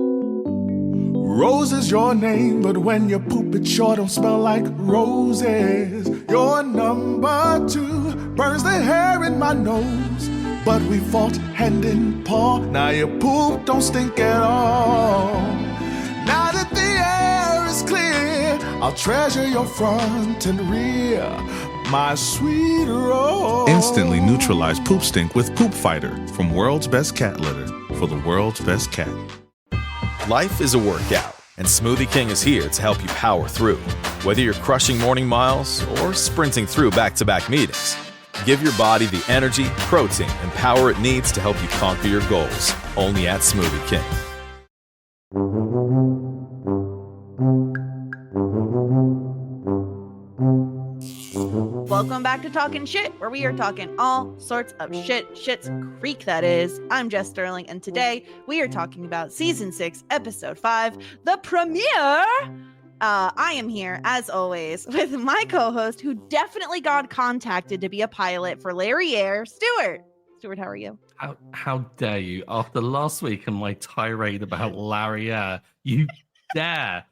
Rose is your name, but when you poop it sure don't smell like roses. You're number 2, burns the hair in my nose. But we fought hand in paw, now your poop don't stink at all. Now that the air is clear, I'll treasure your front and rear, my sweet Rose. Instantly neutralize poop stink with Poop Fighter from World's Best Cat Litter for the world's best cat. Life is a workout, and Smoothie King is here to help you power through. Whether you're crushing morning miles or sprinting through back-to-back meetings, give your body the energy, protein, and power it needs to help you conquer your goals. Only at Smoothie King. Welcome back to Talking Shit, where we are talking all sorts of shit. Schitt's Creek, that is. I'm Jess Sterling, and today we are talking about Season 6, Episode 5, the premiere. I am here, as always, with my co-host, who definitely got contacted to be a pilot for Larry Air, Stuart. Stuart, how are you? How dare you? After last week and my tirade about Larry Air, you dare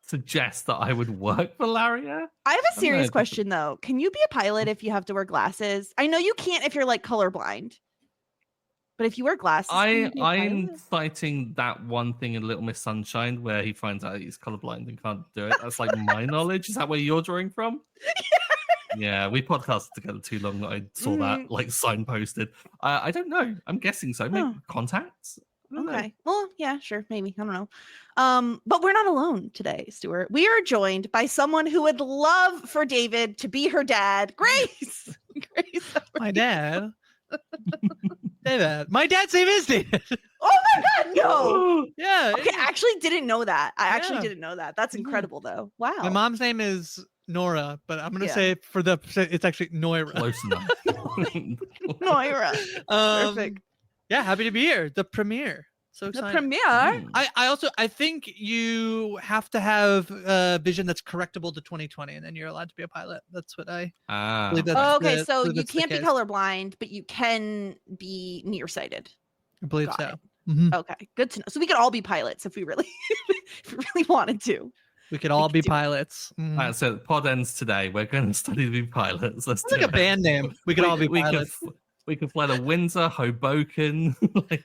suggest that I would work for Larry Air? I have a serious question, though. Can you be a pilot if you have to wear glasses? I know you can't if you're, like, colorblind. But if you wear glasses, I'm citing that one thing in Little Miss Sunshine where he finds out he's colorblind and can't do it. That's like my knowledge. Is that where you're drawing from? Yeah, we podcasted together too long that I saw that like signposted. I don't know. I'm guessing so. Maybe contacts. Okay. Well, yeah, sure. Maybe. I don't know. But we're not alone today, Stuart. We are joined by someone who would love for David to be her dad, Grace. Grace. My dad. Say that. My dad's name is David. Oh my God, no. Yeah. Okay, I actually didn't know that. I didn't know that. That's incredible, though. Wow. My mom's name is Nora, but I'm gonna say it's actually Noira. Close enough. Noira. Perfect. Yeah, happy to be here. The premiere. So The excited. premiere. I think you have to have a vision that's correctable to 2020, and then you're allowed to be a pilot. That's what I believe. Okay, so you can't be colorblind, but you can be nearsighted. I believe Got so. it. Mhm. Okay, good to know. So we could all be pilots if we really, if we really wanted to. We could all be pilots. So the pod ends today. We're going to study to be pilots. Let's It's like a band name. We could all be pilots. We could fly to Windsor, Hoboken, like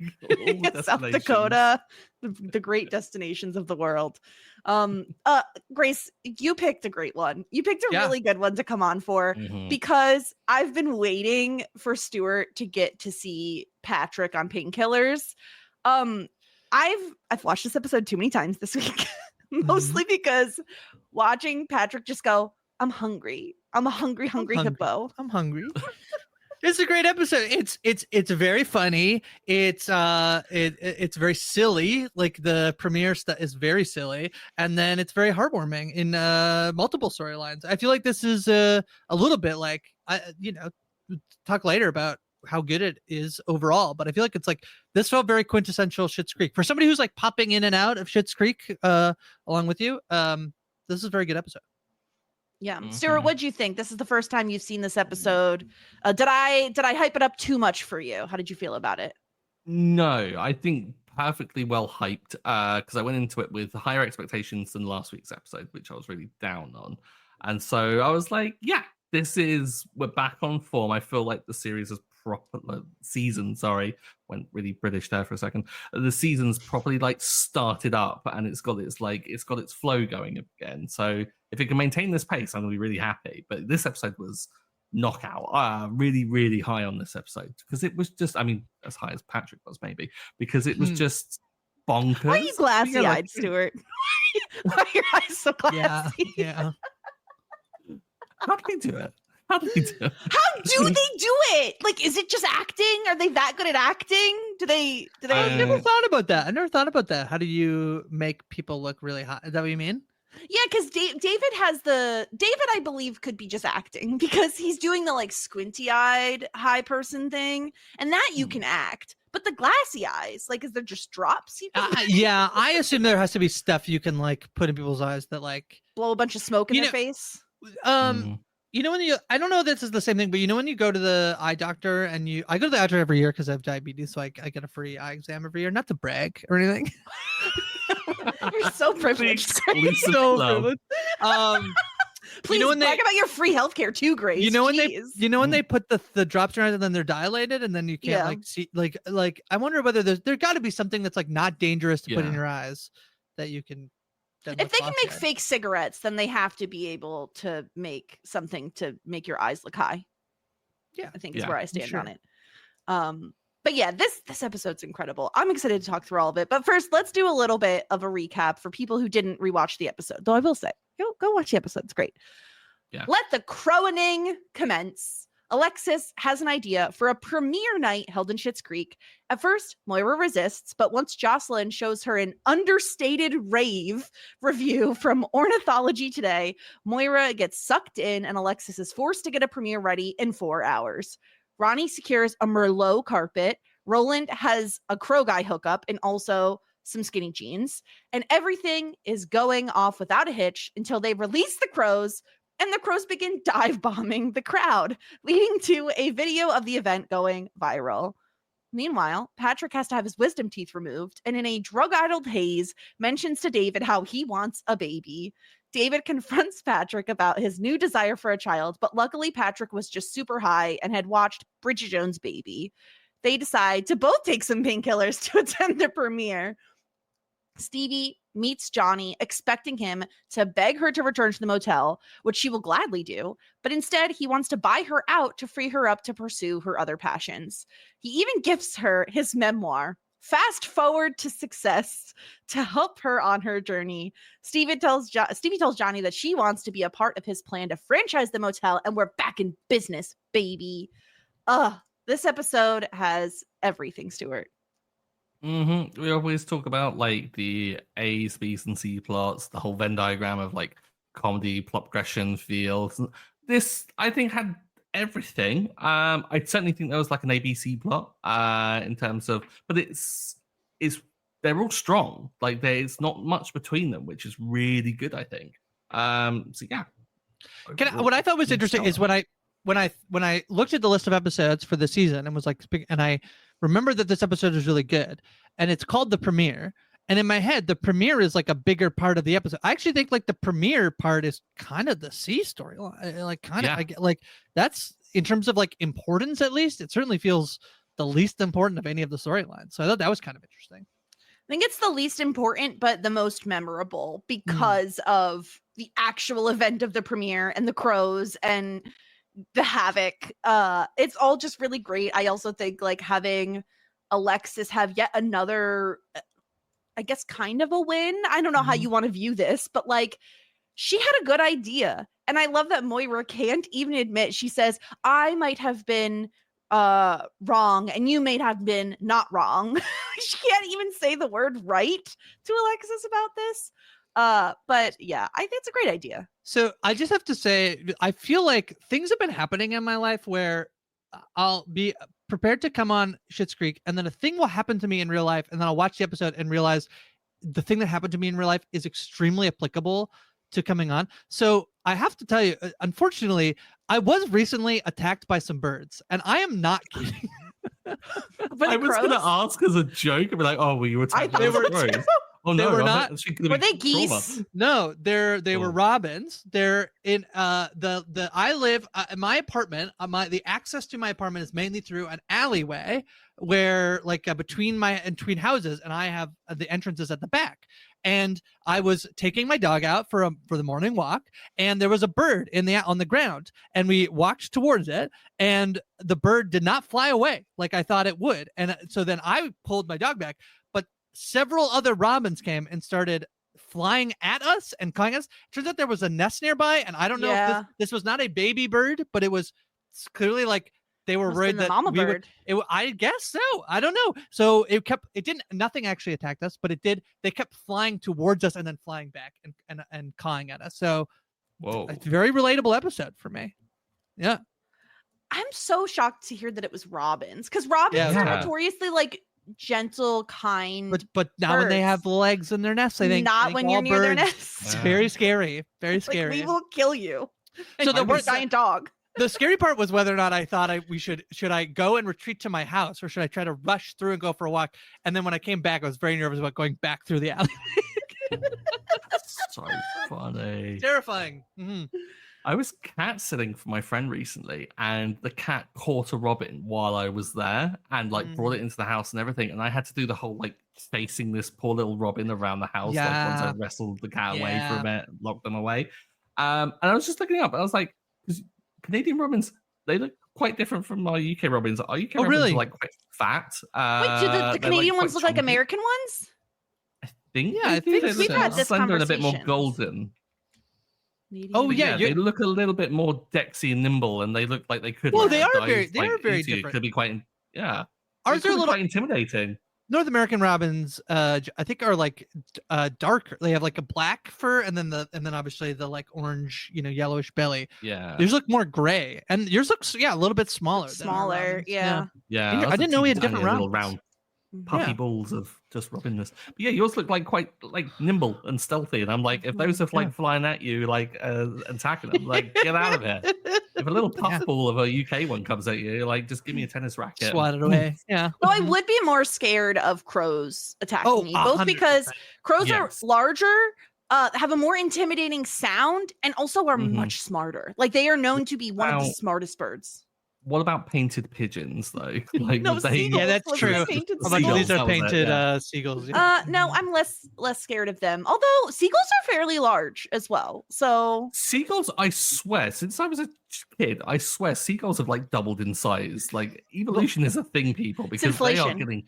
all South Dakota, the great destinations of the world. Grace, you picked a great one. You picked a really good one to come on for because I've been waiting for Stuart to get to see Patrick on Painkillers. I've watched this episode too many times this week, mostly because watching Patrick just go, "I'm hungry. I'm a hungry hippo. I'm hungry." It's a great episode. It's very funny. It's very silly. Like the premiere stuff is very silly, and then it's very heartwarming in multiple storylines. I feel like this is a little bit like talk later about how good it is overall, but I feel like it's like this felt very quintessential Schitt's Creek for somebody who's like popping in and out of Schitt's Creek along with you. This is a very good episode. Yeah. Stuart, what'd you think? This is the first time you've seen this episode. Did I hype it up too much for you? How did you feel about it? No, I think perfectly well hyped because I went into it with higher expectations than last week's episode, which I was really down on. And so I was like, yeah, we're back on form. I feel like the series is went really British there for a second. The season's properly like started up and it's got its flow going again. So if it can maintain this pace, I'm gonna be really happy. But this episode was knockout. Really, really high on this episode because it was just, I mean, as high as Patrick was maybe because it was just bonkers. Why are you glassy-eyed, Stuart? Why are your eyes so glassy? Yeah. How did they do it? How do they do it? Like, is it just acting? Are they that good at acting? Do they? I've never thought about that. How do you make people look really hot? Is that what you mean? Yeah, because David, I believe, could be just acting because he's doing the like squinty-eyed high person thing, and that you can act. But the glassy eyes, like, is there just drops? Yeah, I assume there has to be stuff you can like put in people's eyes that like blow a bunch of smoke in their face. You know, I don't know if this is the same thing, but you know when you go to the eye doctor and I go to the eye doctor every year because I have diabetes, so I get a free eye exam every year. Not to brag or anything. You're so privileged. Exclusive So club. privileged. Please when brag about your free healthcare too, Grace. You know when Jeez. they put the drops around and then they're dilated and then you can't Yeah. like see like I wonder whether there got to be something that's like not dangerous to put in Yeah. your eyes that you can. If they can make fake cigarettes, then they have to be able to make something to make your eyes look high. Yeah. I think is Yeah, where I stand sure. on it. But yeah, this episode's incredible. I'm excited to talk through all of it. But first, let's do a little bit of a recap for people who didn't rewatch the episode. Though I will say, go watch the episode. It's great. Yeah. Let the crowing commence. Alexis has an idea for a premiere night held in Schitt's Creek. At first, Moira resists, but once Jocelyn shows her an understated rave review from Ornithology Today, Moira gets sucked in and Alexis is forced to get a premiere ready in 4 hours. Ronnie secures a Merlot carpet. Roland has a Crow Guy hookup and also some skinny jeans. And everything is going off without a hitch until they release the crows, and the crows begin dive bombing the crowd, leading to a video of the event going viral. Meanwhile, Patrick has to have his wisdom teeth removed, and in a drug-addled haze, mentions to David how he wants a baby. David confronts Patrick about his new desire for a child, but luckily Patrick was just super high and had watched Bridget Jones' Baby. They decide to both take some painkillers to attend the premiere. Stevie meets Johnny, expecting him to beg her to return to the motel, which she will gladly do, but instead he wants to buy her out to free her up to pursue her other passions. He even gifts her his memoir, Fast Forward to Success, to help her on her journey. Stevie tells Johnny that she wants to be a part of his plan to franchise the motel, and we're back in business, baby. This episode has everything, Stuart. We always talk about like the A's, B's, and C plots, the whole Venn diagram of like comedy, plot progression, feels. This, I think, had everything. I certainly think there was like an ABC plot in terms of, but it's they're all strong. Like there's not much between them, which is really good, I think. So yeah. What I thought was interesting is when I looked at the list of episodes for the season and was like, and I remember that this episode was really good, and it's called The Premiere. And in my head, the premiere is like a bigger part of the episode. I actually think like the premiere part is kind of the C storyline. Like kind of like that's in terms of like importance, at least it certainly feels the least important of any of the storylines. So I thought that was kind of interesting. I think it's the least important, but the most memorable because of the actual event of the premiere and the crows and the havoc. It's all just really great. I also think like having Alexis have yet another, I guess, kind of a win. I don't know how you want to view this, but like she had a good idea. And I love that Moira can't even admit. She says, I might have been wrong and you may have been not wrong. She can't even say the word right to Alexis about this. But yeah, I think it's a great idea. So I just have to say, I feel like things have been happening in my life where I'll be prepared to come on Schitt's Creek, and then a thing will happen to me in real life, and then I'll watch the episode and realize the thing that happened to me in real life is extremely applicable to coming on. So I have to tell you, unfortunately, I was recently attacked by some birds, and I am not kidding. I was going to ask as a joke and be like, "Oh, well, you were attacked by some crows." Oh They no, were I not- bet she could have Were been they geese? trauma. No, they were robins. They're in I live in my apartment. The access to my apartment is mainly through an alleyway where like between houses, and I have the entrances at the back. And I was taking my dog out for the morning walk, and there was a bird on the ground, and we walked towards it, and the bird did not fly away like I thought it would. And so then I pulled my dog back, but several other robins came and started flying at us and calling us. Turns out there was a nest nearby, and I don't know if this was not a baby bird, but it was clearly like they were Must've worried been the that mama we bird. would. I guess so. I don't know. So nothing actually attacked us, but they kept flying towards us and then flying back and cawing at us. So Whoa. it's a very relatable episode for me. Yeah. I'm so shocked to hear that it was robins, because robins are Yeah. notoriously like gentle, kind. But now when they have legs in their nests, I think not when all you're near their birds- nest. It's very scary. Very Like, scary. we will kill you. So And there you're a was giant dog. the scary part was whether or not I thought should I go and retreat to my house, or should I try to rush through and go for a walk? And then when I came back, I was very nervous about going back through the alley. So funny. Terrifying. Mm-hmm. I was cat sitting for my friend recently, and the cat caught a robin while I was there, and like brought it into the house and everything. And I had to do the whole like chasing this poor little robin around the house. Like once I wrestled the cat away from it, locked them away. And I was just looking up, and I was like, because Canadian robins, they look quite different from our UK robins. Our UK robins really? are like quite fat. Wait, do the Canadian ones look like American ones? I think I think we've had this slender and a bit more conversation. golden. Oh, But yeah, they look a little bit more dexy and nimble, and they look like they could. Well, like, they are dive, very into you. different. Could be quite, yeah. Ours are a little quite intimidating. North American robins. I think are like darker. They have like a black fur, and then obviously the like orange, yellowish belly. Yeah, Yours look more gray, and yours looks a little bit smaller. than our Smaller, robins. yeah. Yeah. I didn't know we had different little robins. round puffy balls of just robinness. But yeah, yours look like quite like nimble and stealthy. And I'm like, if those are like flying at you, like attacking them, like get out of here. If a little puffball of a UK one comes at you, like just give me a tennis racket. Swat it away. Yeah. Though I would be more scared of crows attacking me, both 100%. because crows Yes. are larger, have a more intimidating sound, and also are much smarter. Like they are known to be one of the Wow. smartest birds. What about painted pigeons though? Like No, would they? seagulls. Yeah, that's Was true. it painted A bunch of Seagulls, these that are was it, painted yeah. seagulls. Yeah. No, I'm less scared of them. Although seagulls are fairly large as well. So Seagulls, I swear, since I was a kid, I swear seagulls have like doubled in size. Like evolution is a thing, people, because they are inflation. getting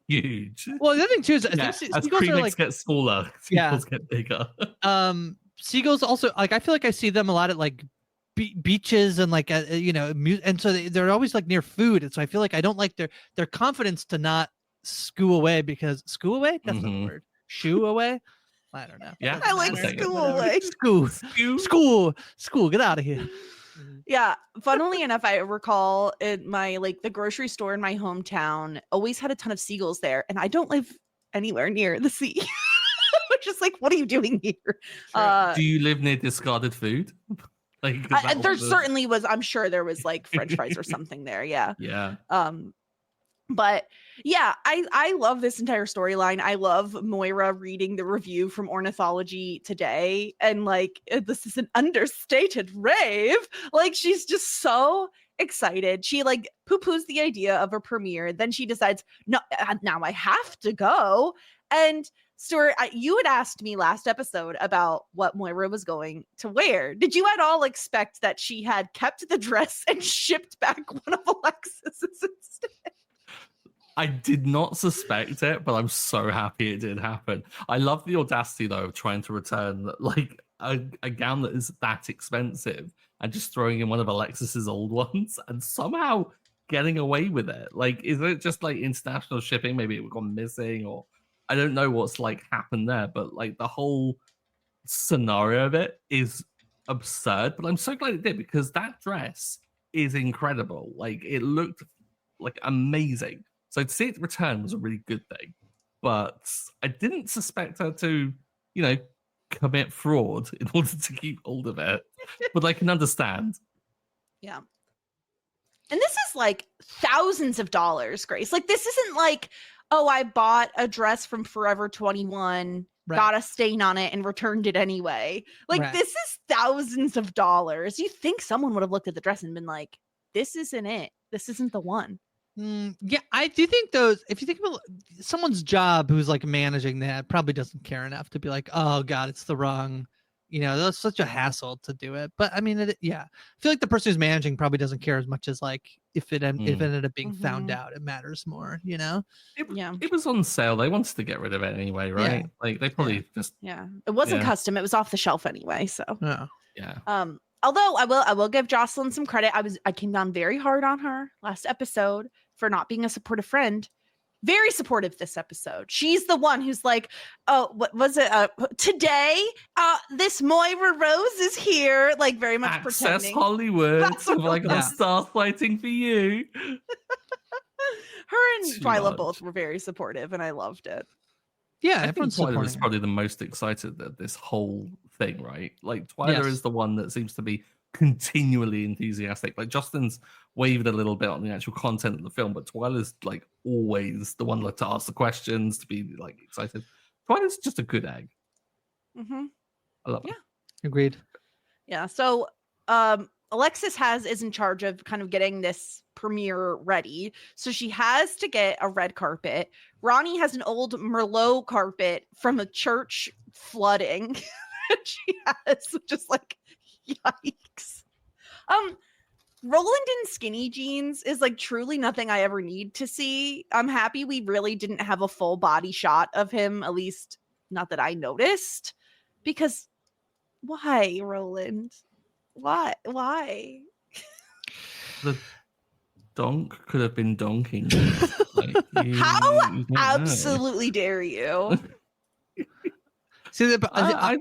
huge. Well, the other thing too is I Yeah, think as seagulls are cremix like get smaller, seagulls get bigger. seagulls also like I feel like I see them a lot at like beaches and like and so they're always like near food, and so I feel like I don't like their confidence to not scoo away because scoo away that's not a word, shoo away, I don't know. Yeah, I like okay. school away. School, get out of here. Yeah, funnily enough, I recall in my the grocery store in my hometown always had a ton of seagulls there, and I don't live anywhere near the sea. Which is like, what are you doing here? Do you live near discarded food? Like, there certainly was. I'm sure there was like French fries or something there. Yeah. Yeah. But yeah, I love this entire storyline. I love Moira reading the review from Ornithology Today, and like this is an understated rave. Like she's just so excited. She like poo-poos the idea of a premiere, then she decides, no, now I have to go. And Stuart, you had asked me last episode about what Moira was going to wear. Did you at all expect that she had kept the dress and shipped back one of Alexis's instead? I did not suspect it, but I'm so happy it did happen. I love the audacity, though, of trying to return like a gown that is that expensive and just throwing in one of Alexis's old ones and somehow getting away with it. Like, is it just like international shipping? Maybe it gone missing, or I don't know what's like happened there, but like the whole scenario of it is absurd. But I'm so glad it did, because that dress is incredible. Like, it looked like amazing. So to see it return was a really good thing. But I didn't suspect her to, commit fraud in order to keep hold of it. But I can understand. Yeah. And this is like thousands of dollars, Grace. Like, this isn't like, oh, I bought a dress from Forever 21, got a stain on it, and returned it anyway. Like, this is thousands of dollars. You think someone would have looked at the dress and been like, this isn't it. This isn't the one. Yeah, I do think those, if you think about someone's job who's like managing that, probably doesn't care enough to be like, oh God, it's the wrong, that's such a hassle to do it. But I mean, I feel like the person who's managing probably doesn't care as much as like if it ended up being found out, it matters more, It was on sale. They wanted to get rid of it anyway, right? Yeah. Like they probably just it wasn't custom. It was off the shelf anyway. So yeah. Although I will give Jocelyn some credit. I came down very hard on her last episode for not being a supportive friend. Very supportive this episode. She's the one who's like, oh, what was it? Today, this Moira Rose is here. Like, very much Access pretending. Hollywood. That's what Like, I'm I'm star fighting for you. Her and Too Twyla much. both were very supportive, and I loved it. Yeah, I think everyone's Twyla supporting is her. probably the most excited at this whole thing, right? Like Twyla Yes. is the one that seems to be continually enthusiastic. Like Justin's wavered a little bit on the actual content of the film, but Twyla's like always the one like to ask the questions, to be like excited. Twyla's just a good egg. Mm-hmm. I love Yeah. it. Agreed. Yeah. So Alexis is in charge of kind of getting this premiere ready. So she has to get a red carpet. Ronnie has an old Merlot carpet from a church flooding. She has just like, yikes. Roland in skinny jeans is like truly nothing I ever need to see. I'm happy we really didn't have a full body shot of him, at least not that I noticed. Because why, Roland? Why? The donk could have been donking. Like, How you don't know. absolutely dare you? See, I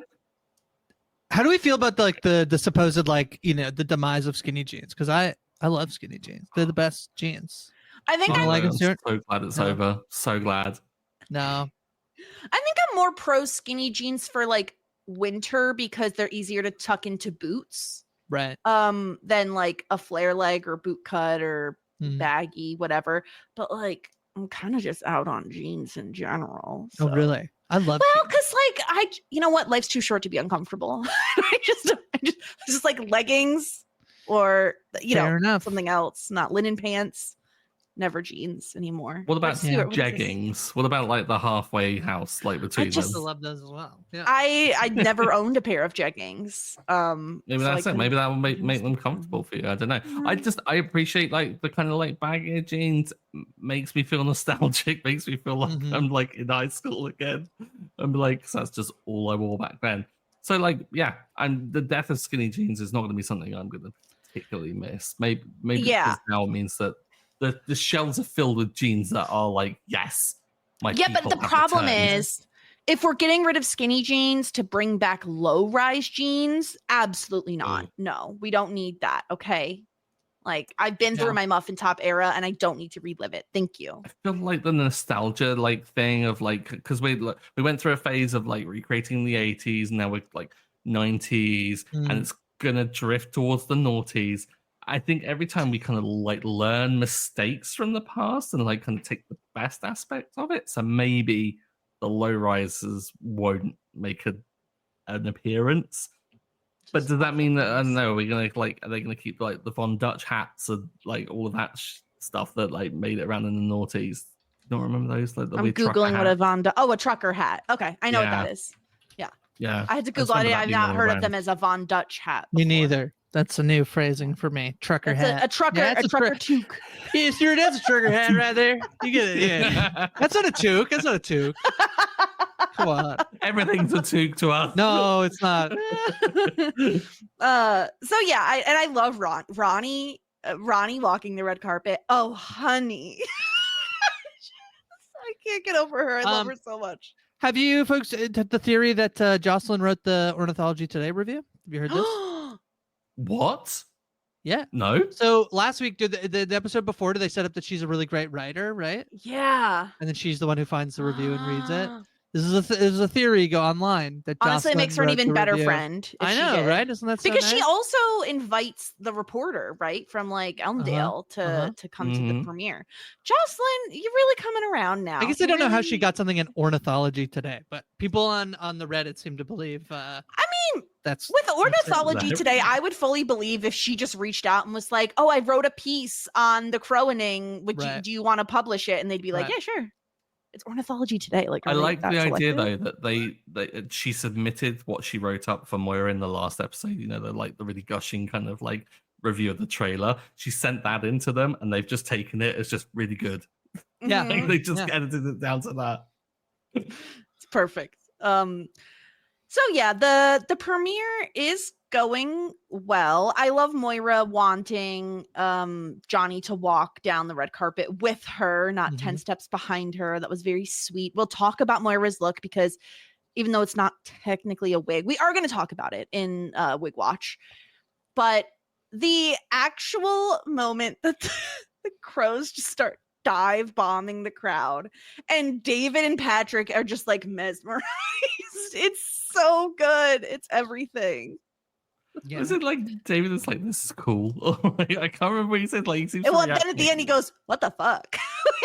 how do we feel about the supposed the demise of skinny jeans? Because I love skinny jeans. They're the best jeans. I think You I'm, like I'm it, Stuart? so glad it's No. over. So glad. No. I'm more pro skinny jeans for like winter because they're easier to tuck into boots. Right. Than like a flare leg or boot cut or Mhm. baggy, whatever. But like I'm kind of just out on jeans in general. Oh, so. really? I love Well, jeans. because like you know what, life's too short to be uncomfortable. I just like leggings or Fair enough. something else, not linen pants, never jeans anymore. What about Stuart, what is this? jeggings? What about like the halfway house, like between I just them? love those as well. Yeah. I never owned a pair of jeggings. Maybe so I that's it. couldn't- Maybe that will make them comfortable for you. I don't know. I appreciate like the kind of like baggy jeans. Makes me feel nostalgic. Makes me feel like Mhm. I'm like in high school again. I'm like, 'cause that's just all I wore back then. So like, yeah, and the death of skinny jeans is not going to be something I'm going to particularly miss. Maybe Yeah. because now it means that the shelves are filled with jeans that are like, yes, my Yeah, but people the have problem returned. is if we're getting rid of skinny jeans to bring back low rise jeans, absolutely not. No, we don't need that. Okay. Like I've been Yeah. through my muffin top era and I don't need to relive it. Thank you. I feel like the nostalgia like thing of like, because we went through a phase of like recreating the 80s and now we're like 90s and it's gonna drift towards the noughties. I think every time we kind of like learn mistakes from the past and like kind of take the best aspects of it, so maybe the low rises won't make an appearance. But does that mean that, I don't know, are we gonna like, are they gonna keep like the Von Dutch hats and like all of that stuff that like made it around in the noughties? Don't remember those? Like the I'm weird trucker Googling what hat? a trucker hat. Okay. I know what Yeah. that is. Yeah, I had to just Google it. remember that I've being not on heard brand. of them as a Von Dutch hat. Me before. neither. That's a new phrasing for me. Trucker It's hat. a trucker, Yeah, a it's trucker toque. Yeah, Stuart, that's a trucker hat right there. You get it. Yeah. That's not a toque. That's not a toque. Come on. Everything's a toque to us. No, it's not. So yeah, I love Ronnie walking the red carpet. Oh, honey. I can't get over her. I love her so much. Have you folks the theory that Jocelyn wrote the Ornithology Today review? Have you heard this? What? Yeah. No. So last week, the episode before, they set up that she's a really great writer, right? Yeah. And then she's the one who finds the review and reads it. This is a theory go online that Honestly, it Jocelyn makes her an wrote even the better review. friend. if I she know, did. right? Isn't that so Because she nice? also invites the reporter, right, from like Elmdale to come to the Mhm. premiere. Jocelyn, you're really coming around now. I guess I You don't know how she really- got something in Ornithology Today, but people on the Reddit seem to believe. I mean, that's with Ornithology Right. Today, I would fully believe if she just reached out and was like, "Oh, I wrote a piece on the crowing. Right. Do you want to publish it?" And they'd be like, Right. "Yeah, sure." It's Ornithology Today. Like, I are they like that the idea selective? though that she submitted what she wrote up for Moira in the last episode. You know, the really gushing kind of like review of the trailer. She sent that into them, and they've just taken it as just really good. Yeah. Mhm. Like, they just Yeah. edited it down to that. It's perfect. So yeah, the premiere is going well. I love Moira wanting Johnny to walk down the red carpet with her, not 10 steps behind her. That was very sweet. We'll talk about Moira's look because even though it's not technically a wig, we are going to talk about it in Wig Watch. But the actual moment that the crows just start dive bombing the crowd and David and Patrick are just like mesmerized. It's so good. It's everything. Yeah. Is it like David is like, this is cool? Or, like, I can't remember what he said. Like, he seems to Well, then react at the end he goes, "What the fuck?"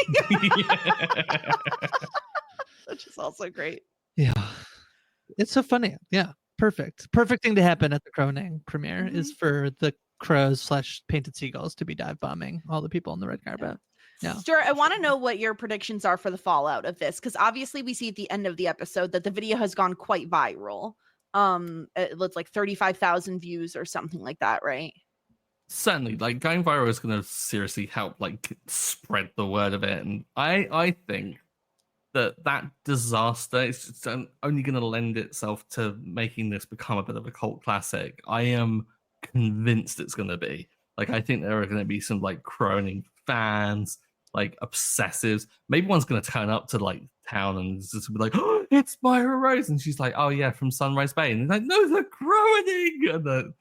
Yeah. Which is also great. Yeah. It's so funny. Yeah, perfect thing to happen at the Croning premiere is for the crows / painted seagulls to be dive bombing all the people on the red carpet. Yeah. Stuart, I want to know what your predictions are for the fallout of this, because obviously we see at the end of the episode that the video has gone quite viral. It looks like 35,000 views or something like that, right? Certainly, like going viral is going to seriously help like spread the word of it, and I think that disaster is just only going to lend itself to making this become a bit of a cult classic. I am convinced it's going to be. Like, I think there are going to be some like Croning fans, like obsessives.Maybe one's going to turn up to like town and just be like, "Oh, it's Moira Rose," and she's like, "Oh yeah, from Sunrise Bay," and he's like, "No, the Croning," and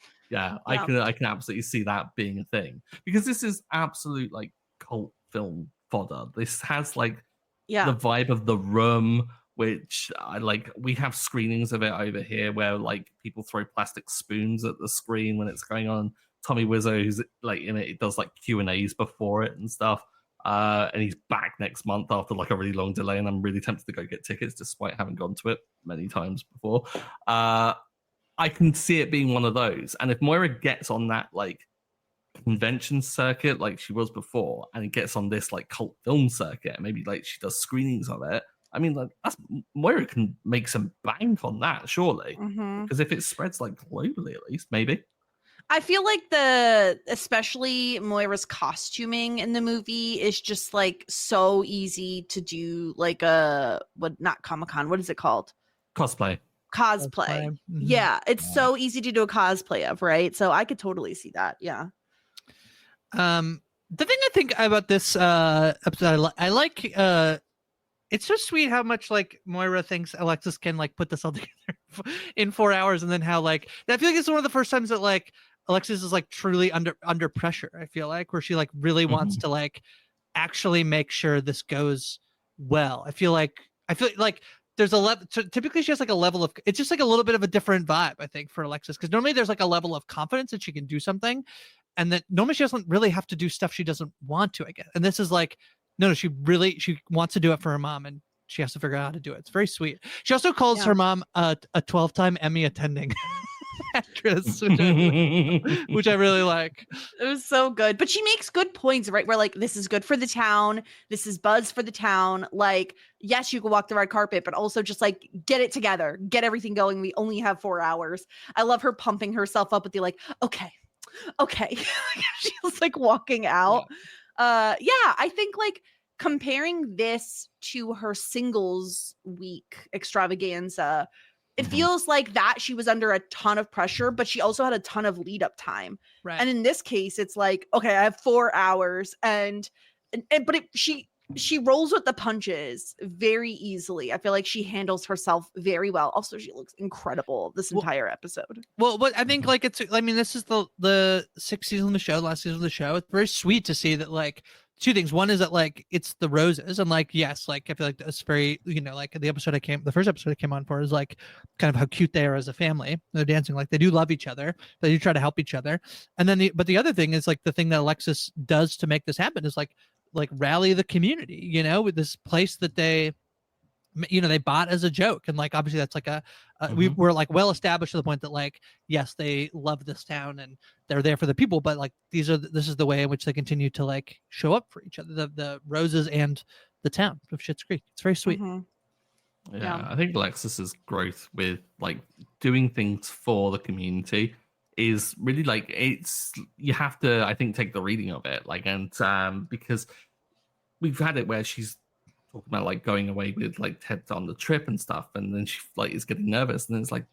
I can absolutely see that being a thing, because this is absolute like cult film fodder. This has like the vibe of The Room, which I like. We have screenings of it over here where like people throw plastic spoons at the screen when it's going on. Tommy Wiseau, who's like in it, does like Q&As before it and stuff. And he's back next month after like a really long delay, and I'm really tempted to go get tickets despite having gone to it many times before. I can see it being one of those. And if Moira gets on that like convention circuit like she was before, and it gets on this like cult film circuit, maybe like she does screenings of it, I mean, like Moira can make some bank on that, surely. Because if it spreads like globally, at least, maybe. I feel like especially Moira's costuming in the movie is just like so easy to do, like not Comic-Con, what is it called? Cosplay. Yeah, it's so easy to do a cosplay of, right? So I could totally see that. Yeah. The thing I think about this episode, I like it's so sweet how much like Moira thinks Alexis can like put this all together in 4 hours, and then how like I feel like it's one of the first times that like Alexis is like truly under pressure. I feel like where she like really wants to like actually make sure this goes well. I feel like there's a level. Typically, she has like a level of. It's just like a little bit of a different vibe, I think, for Alexis, because normally there's like a level of confidence that she can do something, and that normally she doesn't really have to do stuff she doesn't want to. I guess, and this is like, no, she wants to do it for her mom, and she has to figure out how to do it. It's very sweet. She also calls her mom a 12-time Emmy attending actress, which I really like. It was so good. But she makes good points, right? Where like, this is good for the town. This is buzz for the town. Like, yes, you can walk the red carpet, but also just like get it together, get everything going. We only have 4 hours. I love her pumping herself up with the like, okay. She's like walking out. I think like comparing this to her singles week extravaganza, it feels like that she was under a ton of pressure, but she also had a ton of lead up time. Right. And in this case, it's like, okay, I have 4 hours she rolls with the punches very easily. I feel like she handles herself very well. Also, she looks incredible this entire episode. Well, but I think like this is the 6th season of the show, last season of the show. It's very sweet to see that like two things. One is that like it's the roses, and like yes, like I feel like that's very, like the first episode I came on for is like kind of how cute they are as a family. They're dancing, like they do love each other, they do try to help each other. And then the other thing is like the thing that Alexis does to make this happen is like rally the community, with this place that they bought as a joke. And like obviously that's like we were like well established to the point that like yes, they love this town and they're there for the people, but like this is the way in which they continue to like show up for each other, the roses and the town of Schitt's Creek. It's very sweet. Yeah, I think Alexis's growth with like doing things for the community is really like, you have to, I think, take the reading of it, like, and because we've had it where she's talking about like going away with like Ted on the trip and stuff, and then she like is getting nervous, and then it's like,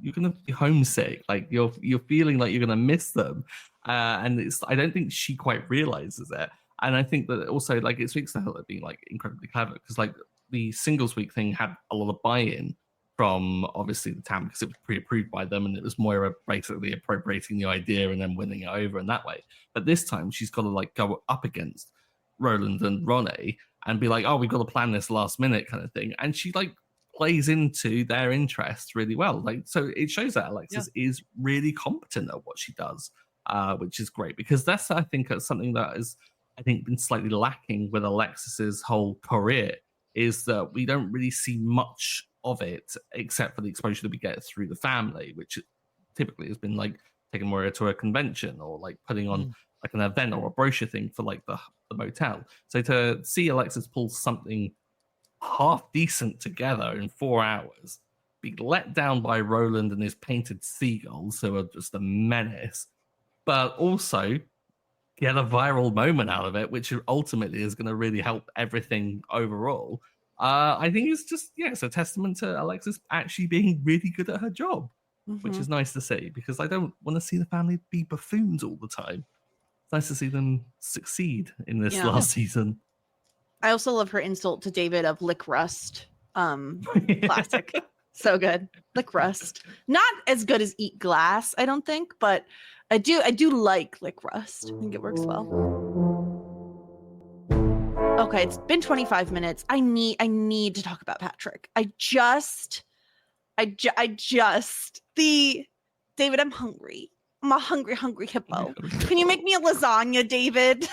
you're gonna be homesick, like you're feeling like you're gonna miss them, and I don't think she quite realizes it. And I think that also like it speaks to her being like incredibly clever, because like the singles week thing had a lot of buy-in from obviously the town because it was pre-approved by them, and it was Moira basically appropriating the idea and then winning it over in that way. But this time she's got to like go up against Roland and Ronnie and be like, oh, we've got to plan this last minute kind of thing. And she like plays into their interests really well. Like, so it shows that Alexis is really competent at what she does, which is great, because that's, I think, something that is, I think, been slightly lacking with Alexis's whole career, is that we don't really see much of it, except for the exposure that we get through the family, which typically has been like taking Moira to a convention or like putting on like an event or a brochure thing for like the motel. So to see Alexis pull something half decent together in 4 hours, be let down by Roland and his painted seagulls, who are just a menace, but also get a viral moment out of it, which ultimately is going to really help everything overall. I think it's just, it's a testament to Alexis actually being really good at her job, which is nice to see, because I don't want to see the family be buffoons all the time. It's nice to see them succeed in this last season. I also love her insult to David of lick rust. Classic. So good. Lick rust. Not as good as eat glass, I don't think, but I do like lick rust. I think it works well. Okay, it's been 25 minutes. I need to talk about Patrick. David, I'm hungry. I'm a hungry hippo. Can you make me a lasagna, David?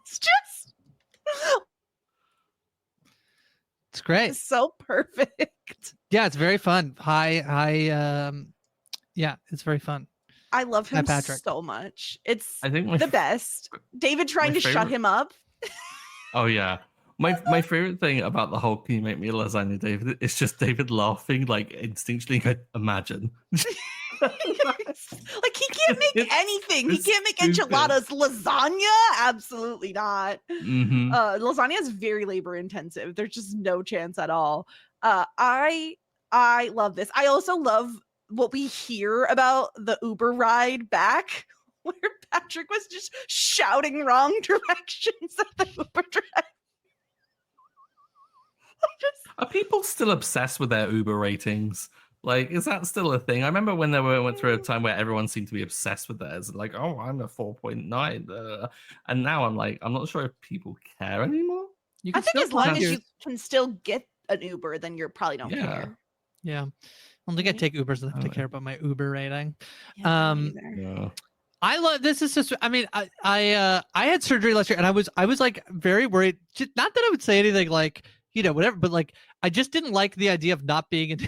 It's just, it's great. It's so perfect. Yeah, it's very fun. It's very fun. I love him Patrick. so much. It's I think the best. David trying to shut him up. Oh yeah. My favorite thing about the whole "can you make me a lasagna, David?" is just David laughing, like instinctually going, imagine. Like he can't make anything. He can't make enchiladas. Lasagna? Absolutely not. Lasagna is very labor intensive. There's just no chance at all. I love this. I also love what we hear about the Uber ride back, where Patrick was just shouting wrong directions at the Uber driver. Are people still obsessed with their Uber ratings? Like, is that still a thing? I remember when they went through a time where everyone seemed to be obsessed with theirs. Like, oh, I'm a 4.9. And now I'm like, I'm not sure if people care anymore. I think as long as you can still get an Uber, then you probably don't care. Yeah. I don't think I take Ubers enough to care about my Uber rating. I love this. Is just, I mean, I had surgery last year, and I was like very worried. Just, not that I would say anything like, whatever, but like I just didn't like the idea of not being in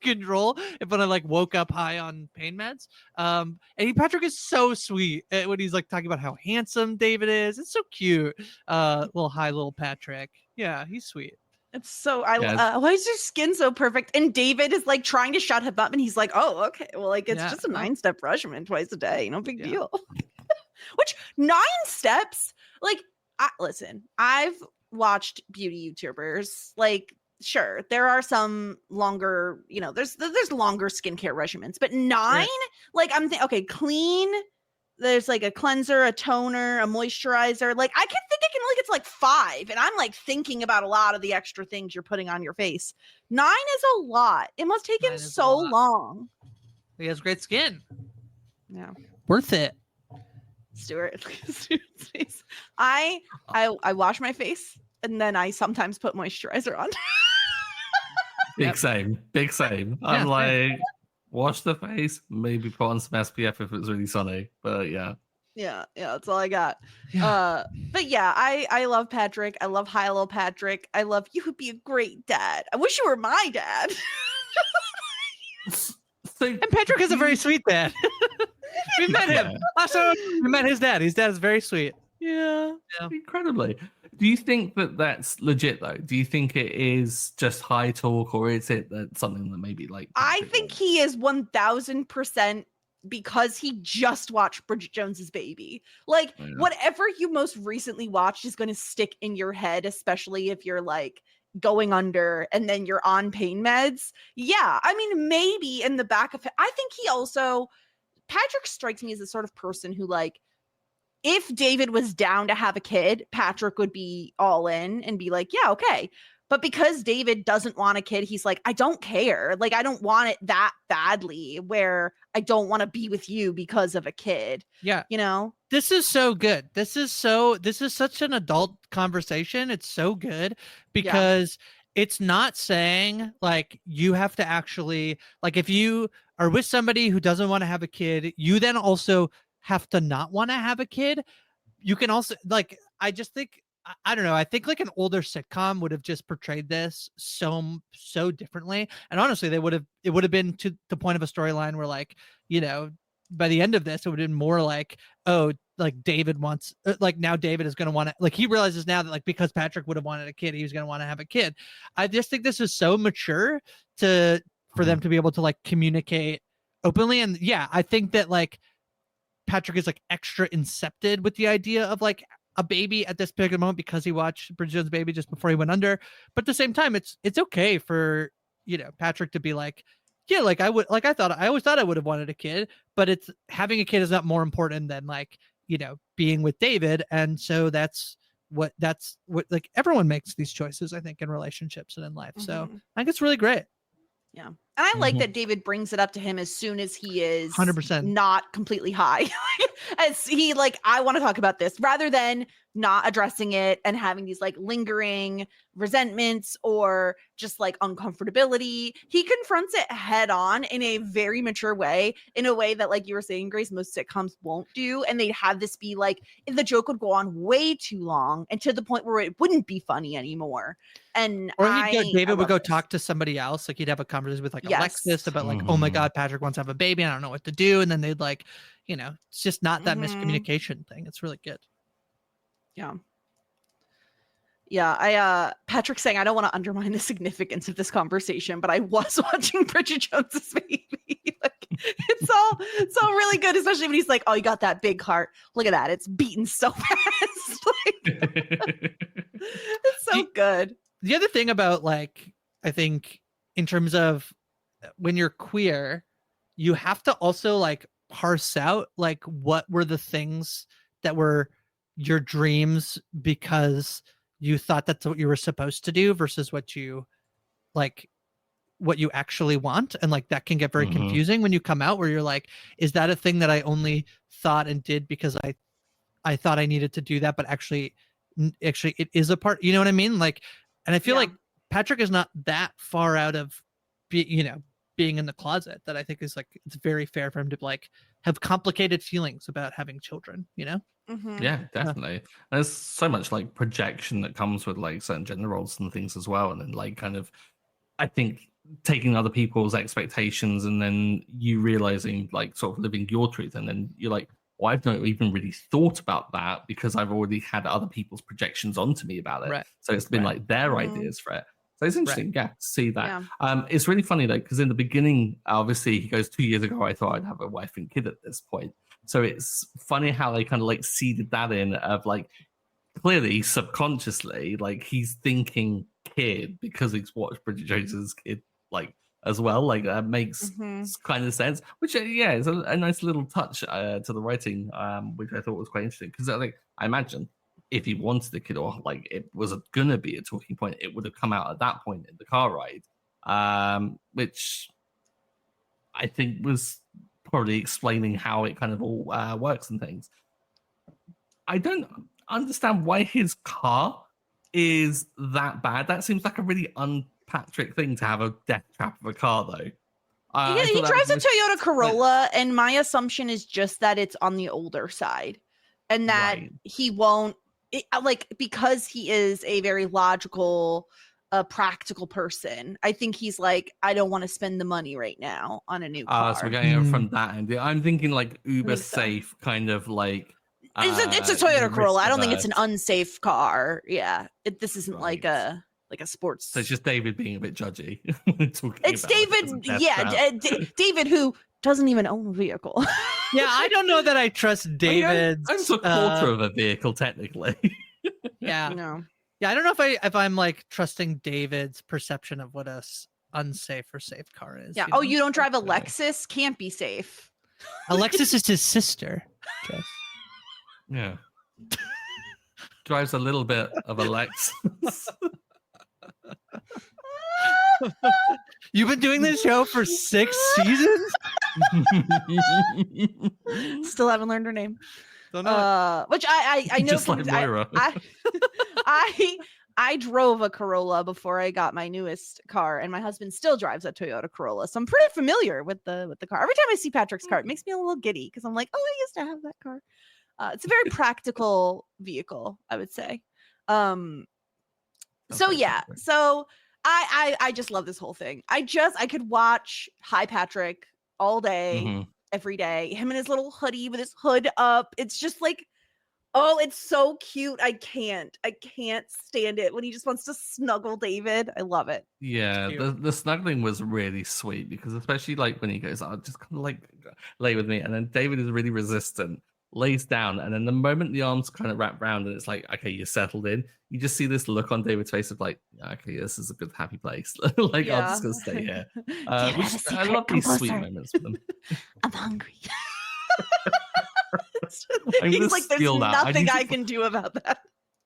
control when I like woke up high on pain meds. And Patrick is so sweet when he's like talking about how handsome David is. It's so cute. Little Patrick. Yeah, he's sweet. It's so why is your skin so perfect? And David is like trying to shut him up, and he's like, "Oh, okay. Well, like it's just a 9-step regimen twice a day. No big deal." Which 9 steps? Like, listen, I've watched beauty YouTubers. Like, sure, there are some longer, there's longer skincare regimens, but 9, like I'm okay, clean. There's like a cleanser, a toner, a moisturizer. Like I kept thinking like it's like 5, and I'm like thinking about a lot of the extra things you're putting on your face. 9 is a lot. It must take him so long. He has great skin. Yeah, worth it. Stuart's face. I wash my face, and then I sometimes put moisturizer on. Big same. I'm like, wash the face, maybe put on some SPF if it's really sunny. But yeah, that's all I got. But yeah, I love Patrick. I love Hilo Patrick. I love you. Would be a great dad. I wish you were my dad. And Patrick is a very sweet dad. We met him. Also, we met his dad. His dad is very sweet. Yeah, incredibly. Do you think that that's legit though? Do you think it is just high talk, or is it that something that maybe like? I think he is 1000% because he just watched Bridget Jones's Baby. Like whatever you most recently watched is going to stick in your head, especially if you're like going under and then you're on pain meds. Yeah, I mean maybe in the back of it. I think Patrick strikes me as the sort of person who like, if David was down to have a kid, Patrick would be all in and be like, yeah, okay. But because David doesn't want a kid, he's like, I don't care. Like, I don't want it that badly where I don't want to be with you because of a kid. Yeah. This is so good. This is such an adult conversation. It's so good because it's not saying like you have to actually, like if you are with somebody who doesn't want to have a kid, you then also have to not want to have a kid. You can also like, I just think I don't know. I think like an older sitcom would have just portrayed this so differently. And honestly, it would have been to the point of a storyline where like, you know, by the end of this, it would have been more like, oh, like David wants, like now David is going to want to, like he realizes now that like because Patrick would have wanted a kid, he was going to want to have a kid. I just think this is so mature for them to be able to like communicate openly. And yeah, I think that like Patrick is like extra incepted with the idea of like a baby at this particular moment because he watched Bridget Jones' Baby just before he went under. But at the same time, it's okay for, you know, Patrick to be like, yeah, like I always thought I would have wanted a kid, but it's having a kid is not more important than like, you know, being with David. And so that's what like everyone makes these choices, I think, in relationships and in life. So I think it's really great. Yeah. And I like that David brings it up to him as soon as he is 100% not completely high. As he like, I want to talk about this rather than not addressing it and having these like lingering resentments or just like uncomfortability. He confronts it head on in a very mature way, in a way that, like you were saying, Grace, most sitcoms won't do. And they'd have this be like, the joke would go on way too long and to the point where it wouldn't be funny anymore. And David would go talk to somebody else. Like he'd have a conversation with like Alexis about like, oh my God, Patrick wants to have a baby. I don't know what to do. And then they'd like, you know, it's just not that miscommunication thing. It's really good. Yeah. Patrick saying, I don't want to undermine the significance of this conversation, but I was watching Bridget Jones's Baby. Like, it's all really good, especially when he's like, oh, you got that big heart. Look at that. It's beating so fast. Like, it's so good. The other thing about like, I think in terms of when you're queer, you have to also like parse out like what were the things that were your dreams because you thought that's what you were supposed to do versus what you actually want. And like that can get very confusing when you come out, where you're like, is that a thing that I only thought and did because I thought I needed to do that, but actually it is a part, you know what I mean? Like, and I feel like Patrick is not that far out of being in the closet, that I think is like, it's very fair for him to like have complicated feelings about having children, you know? Yeah, definitely. There's so much like projection that comes with like certain gender roles and things as well. And then like kind of, I think taking other people's expectations and then you realizing like sort of living your truth. And then you're like, well, I've not even really thought about that because I've already had other people's projections onto me about it. Right. So it's been like their ideas for it. So it's interesting, to see that. Yeah. It's really funny though, because in the beginning, obviously he goes 2 years ago, I thought I'd have a wife and kid at this point. So it's funny how they kind of like seeded that in of like, clearly subconsciously, like he's thinking kid because he's watched Bridget Jones's Kid like as well. Like that makes kind of sense, which is a nice little touch to the writing, which I thought was quite interesting. Because I imagine if he wanted a kid or like it was gonna be a talking point, it would have come out at that point in the car ride, which I think was probably explaining how it kind of all works and things. I don't understand why his car is that bad. That seems like a really un-Patrick thing to have a death trap of a car, though. He drives a Toyota Corolla, and my assumption is just that it's on the older side, and that he won't because he is a very logical, practical person. I think he's like, I don't want to spend the money right now on a new car. So we're going from that end. I'm thinking like Uber safe, kind of like. It's a Toyota Corolla. I don't think it's an unsafe car. Yeah, this isn't like a sports. So it's just David being a bit judgy. It's David. David, who doesn't even own a vehicle. Yeah, I don't know that I trust David. I'm a quarter of a vehicle, technically. Yeah. No. Yeah, I don't know if I'm like trusting David's perception of what a unsafe or safe car is. Yeah. You know? Oh, you don't drive a Lexus? Can't be safe. Alexis is his sister. Jess. Yeah. Drives a little bit of a Lexus. You've been doing this show for 6 seasons? Still haven't learned her name. Don't know which I know. Just like Moira. I drove a Corolla before I got my newest car, and my husband still drives a Toyota Corolla, so I'm pretty familiar with the car. Every time I see Patrick's car, it makes me a little giddy because I'm like, oh, I used to have that car. It's a very practical vehicle, I would say. That's So very yeah, specific. so I just love this whole thing. I could watch Hi Patrick all day, Mhm. every day. Him in his little hoodie with his hood up. It's just like, oh, it's so cute. I can't stand it when he just wants to snuggle David. I love it. Yeah, Cute. the snuggling was really sweet because especially like when he goes, "I'll just kind of like lay with me," and then David is really resistant, lays down, and then the moment the arms kind of wrap around and it's like, "Okay, you're settled in," you just see this look on David's face of like, "Okay, this is a good happy place. Like I'm Yeah. just gonna stay here." David, I Which have a I secret. love Come these sweet closer. moments with them. I'm hungry. I'm He's gonna like, there's steal that. nothing I can do about that.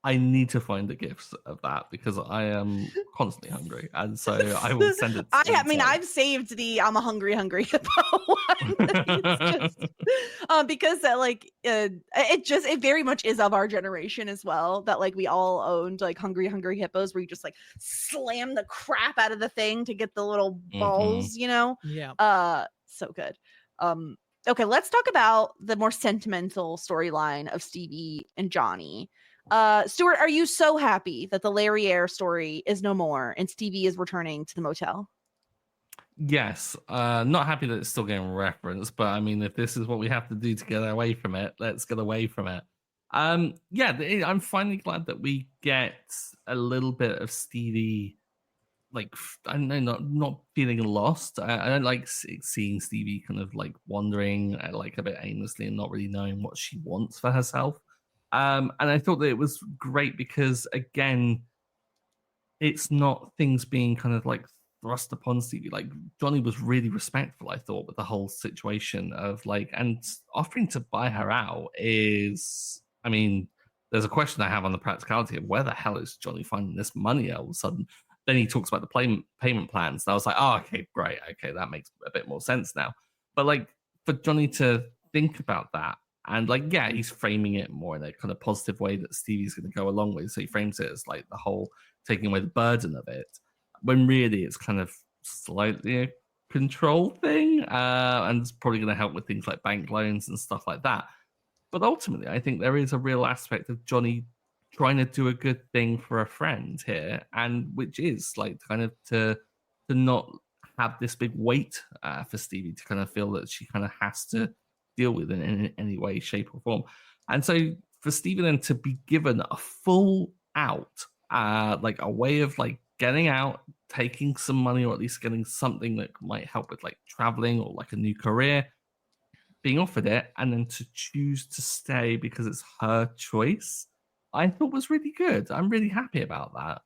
I need to find the gifts of that because I am constantly hungry, and so I will send it. I mean, anytime. I've saved the "I'm a hungry hippo" one. It's just because that it very much is of our generation as well. That like we all owned like hungry hippos, where you just like slam the crap out of the thing to get the little balls, you know. Yeah. So good. Okay, let's talk about the more sentimental storyline of Stevie and Johnny. Stuart, are you so happy that the Larry Air story is no more and Stevie is returning to the motel? Yes, not happy that it's still getting referenced, but I mean, if this is what we have to do to get away from it, let's get away from it. Yeah, I'm finally glad that we get a little bit of Stevie. Like I don't know, not feeling lost. I don't like seeing Stevie kind of like wandering like a bit aimlessly and not really knowing what she wants for herself. And I thought that it was great because again, it's not things being kind of like thrust upon Stevie. Like Johnny was really respectful, I thought, with the whole situation of like, and offering to buy her out is, I mean, there's a question I have on the practicality of where the hell is Johnny finding this money all of a sudden? Then he talks about the payment plans. And I was like, oh, okay, great. Okay, that makes a bit more sense now. But like for Johnny to think about that, and like, yeah, he's framing it more in a kind of positive way that Stevie's going to go along with. So he frames it as like the whole taking away the burden of it, when really it's kind of slightly a control thing, and it's probably going to help with things like bank loans and stuff like that. But ultimately, I think there is a real aspect of Johnny trying to do a good thing for a friend here, and which is like kind of to not have this big weight for Stevie to kind of feel that she kind of has to deal with in any way, shape, or form. And so for Stevie then to be given a full out, like a way of like getting out, taking some money, or at least getting something that might help with like traveling or like a new career, being offered it, and then to choose to stay because it's her choice, I thought was really good. I'm really happy about that.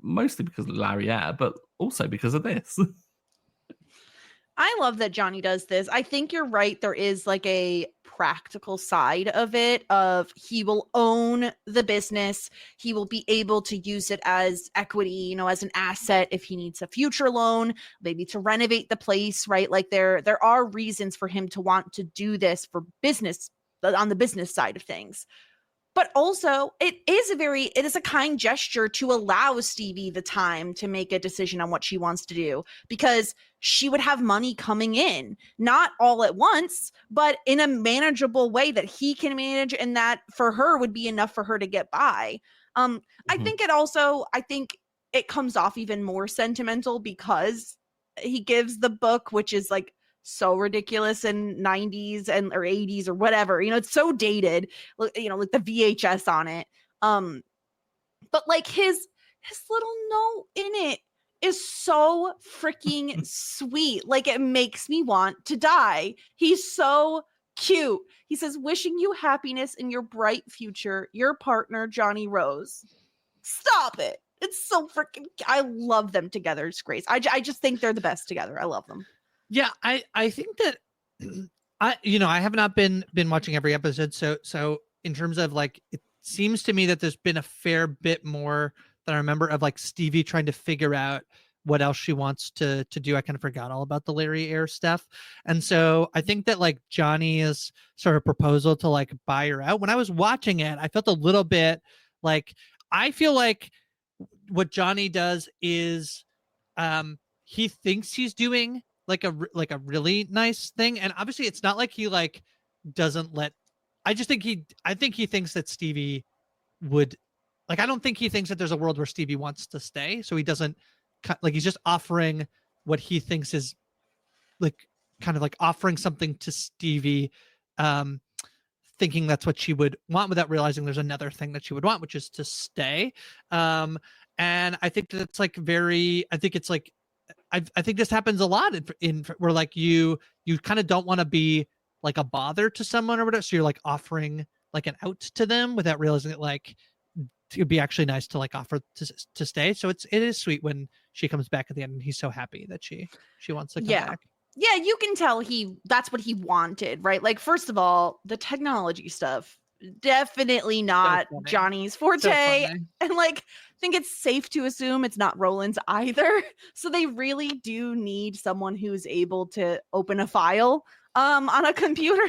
Mostly because of Larry Air, but also because of this. I love that Johnny does this. I think you're right. There is like a practical side of it of he will own the business. He will be able to use it as equity, you know, as an asset if he needs a future loan, maybe to renovate the place, right? Like there are reasons for him to want to do this for business, on the business side of things. But also, it is a kind gesture to allow Stevie the time to make a decision on what she wants to do, because she would have money coming in, not all at once, but in a manageable way that he can manage, and that for her would be enough for her to get by. I think it comes off even more sentimental because he gives the book, which is like so ridiculous in 90s and or 80s or whatever, you know, it's so dated, you know, like the VHS on it, but like his little note in it is so freaking sweet. Like it makes me want to die. He's so cute. He says, wishing you happiness in your bright future, your partner Johnny Rose. Stop it. It's so freaking, I love them together. It's great. I just think they're the best together. I love them. Yeah, I think that I have not been watching every episode, so in terms of like, it seems to me that there's been a fair bit more that I remember of like Stevie trying to figure out what else she wants to do. I kind of forgot all about the Larry Air stuff, and so I think that like Johnny's sort of proposal to like buy her out, when I was watching it, I felt a little bit like, I feel like what Johnny does is he thinks he's doing like a really nice thing, and obviously it's not like he like doesn't let, I think he thinks that Stevie would like, I don't think he thinks that there's a world where Stevie wants to stay. So he doesn't like, he's just offering what he thinks is like kind of like offering something to Stevie, thinking that's what she would want without realizing there's another thing that she would want, which is to stay. And I think that's like I think it's like, I think this happens a lot in where like you kind of don't want to be like a bother to someone or whatever. So you're like offering like an out to them without realizing that like it'd be actually nice to like offer to stay. So it is sweet when she comes back at the end and he's so happy that she wants to come back. Yeah, you can tell that's what he wanted, right? Like, first of all, the technology stuff, definitely not Johnny's forte. And like, I think it's safe to assume it's not Roland's either. So they really do need someone who's able to open a file on a computer.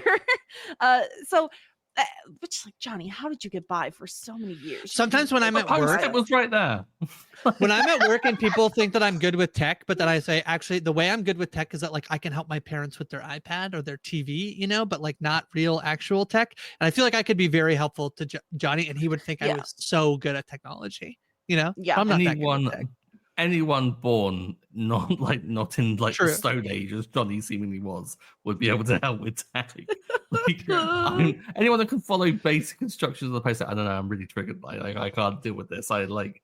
Which is like, Johnny, how did you get by for so many years? Sometimes when I'm at work, it was right there. When I'm at work and people think that I'm good with tech, but then I say, actually, the way I'm good with tech is that like I can help my parents with their iPad or their TV, you know, but like not real actual tech. And I feel like I could be very helpful to Johnny, and he would think I was so good at technology, you know? Yeah. I'm not that good at tech. Anyone born not in like True. the Stone Age as Johnny seemingly was would be able to help with tech. Like, anyone that can follow basic instructions of the post, I don't know, I'm really triggered by I can't deal with this. I like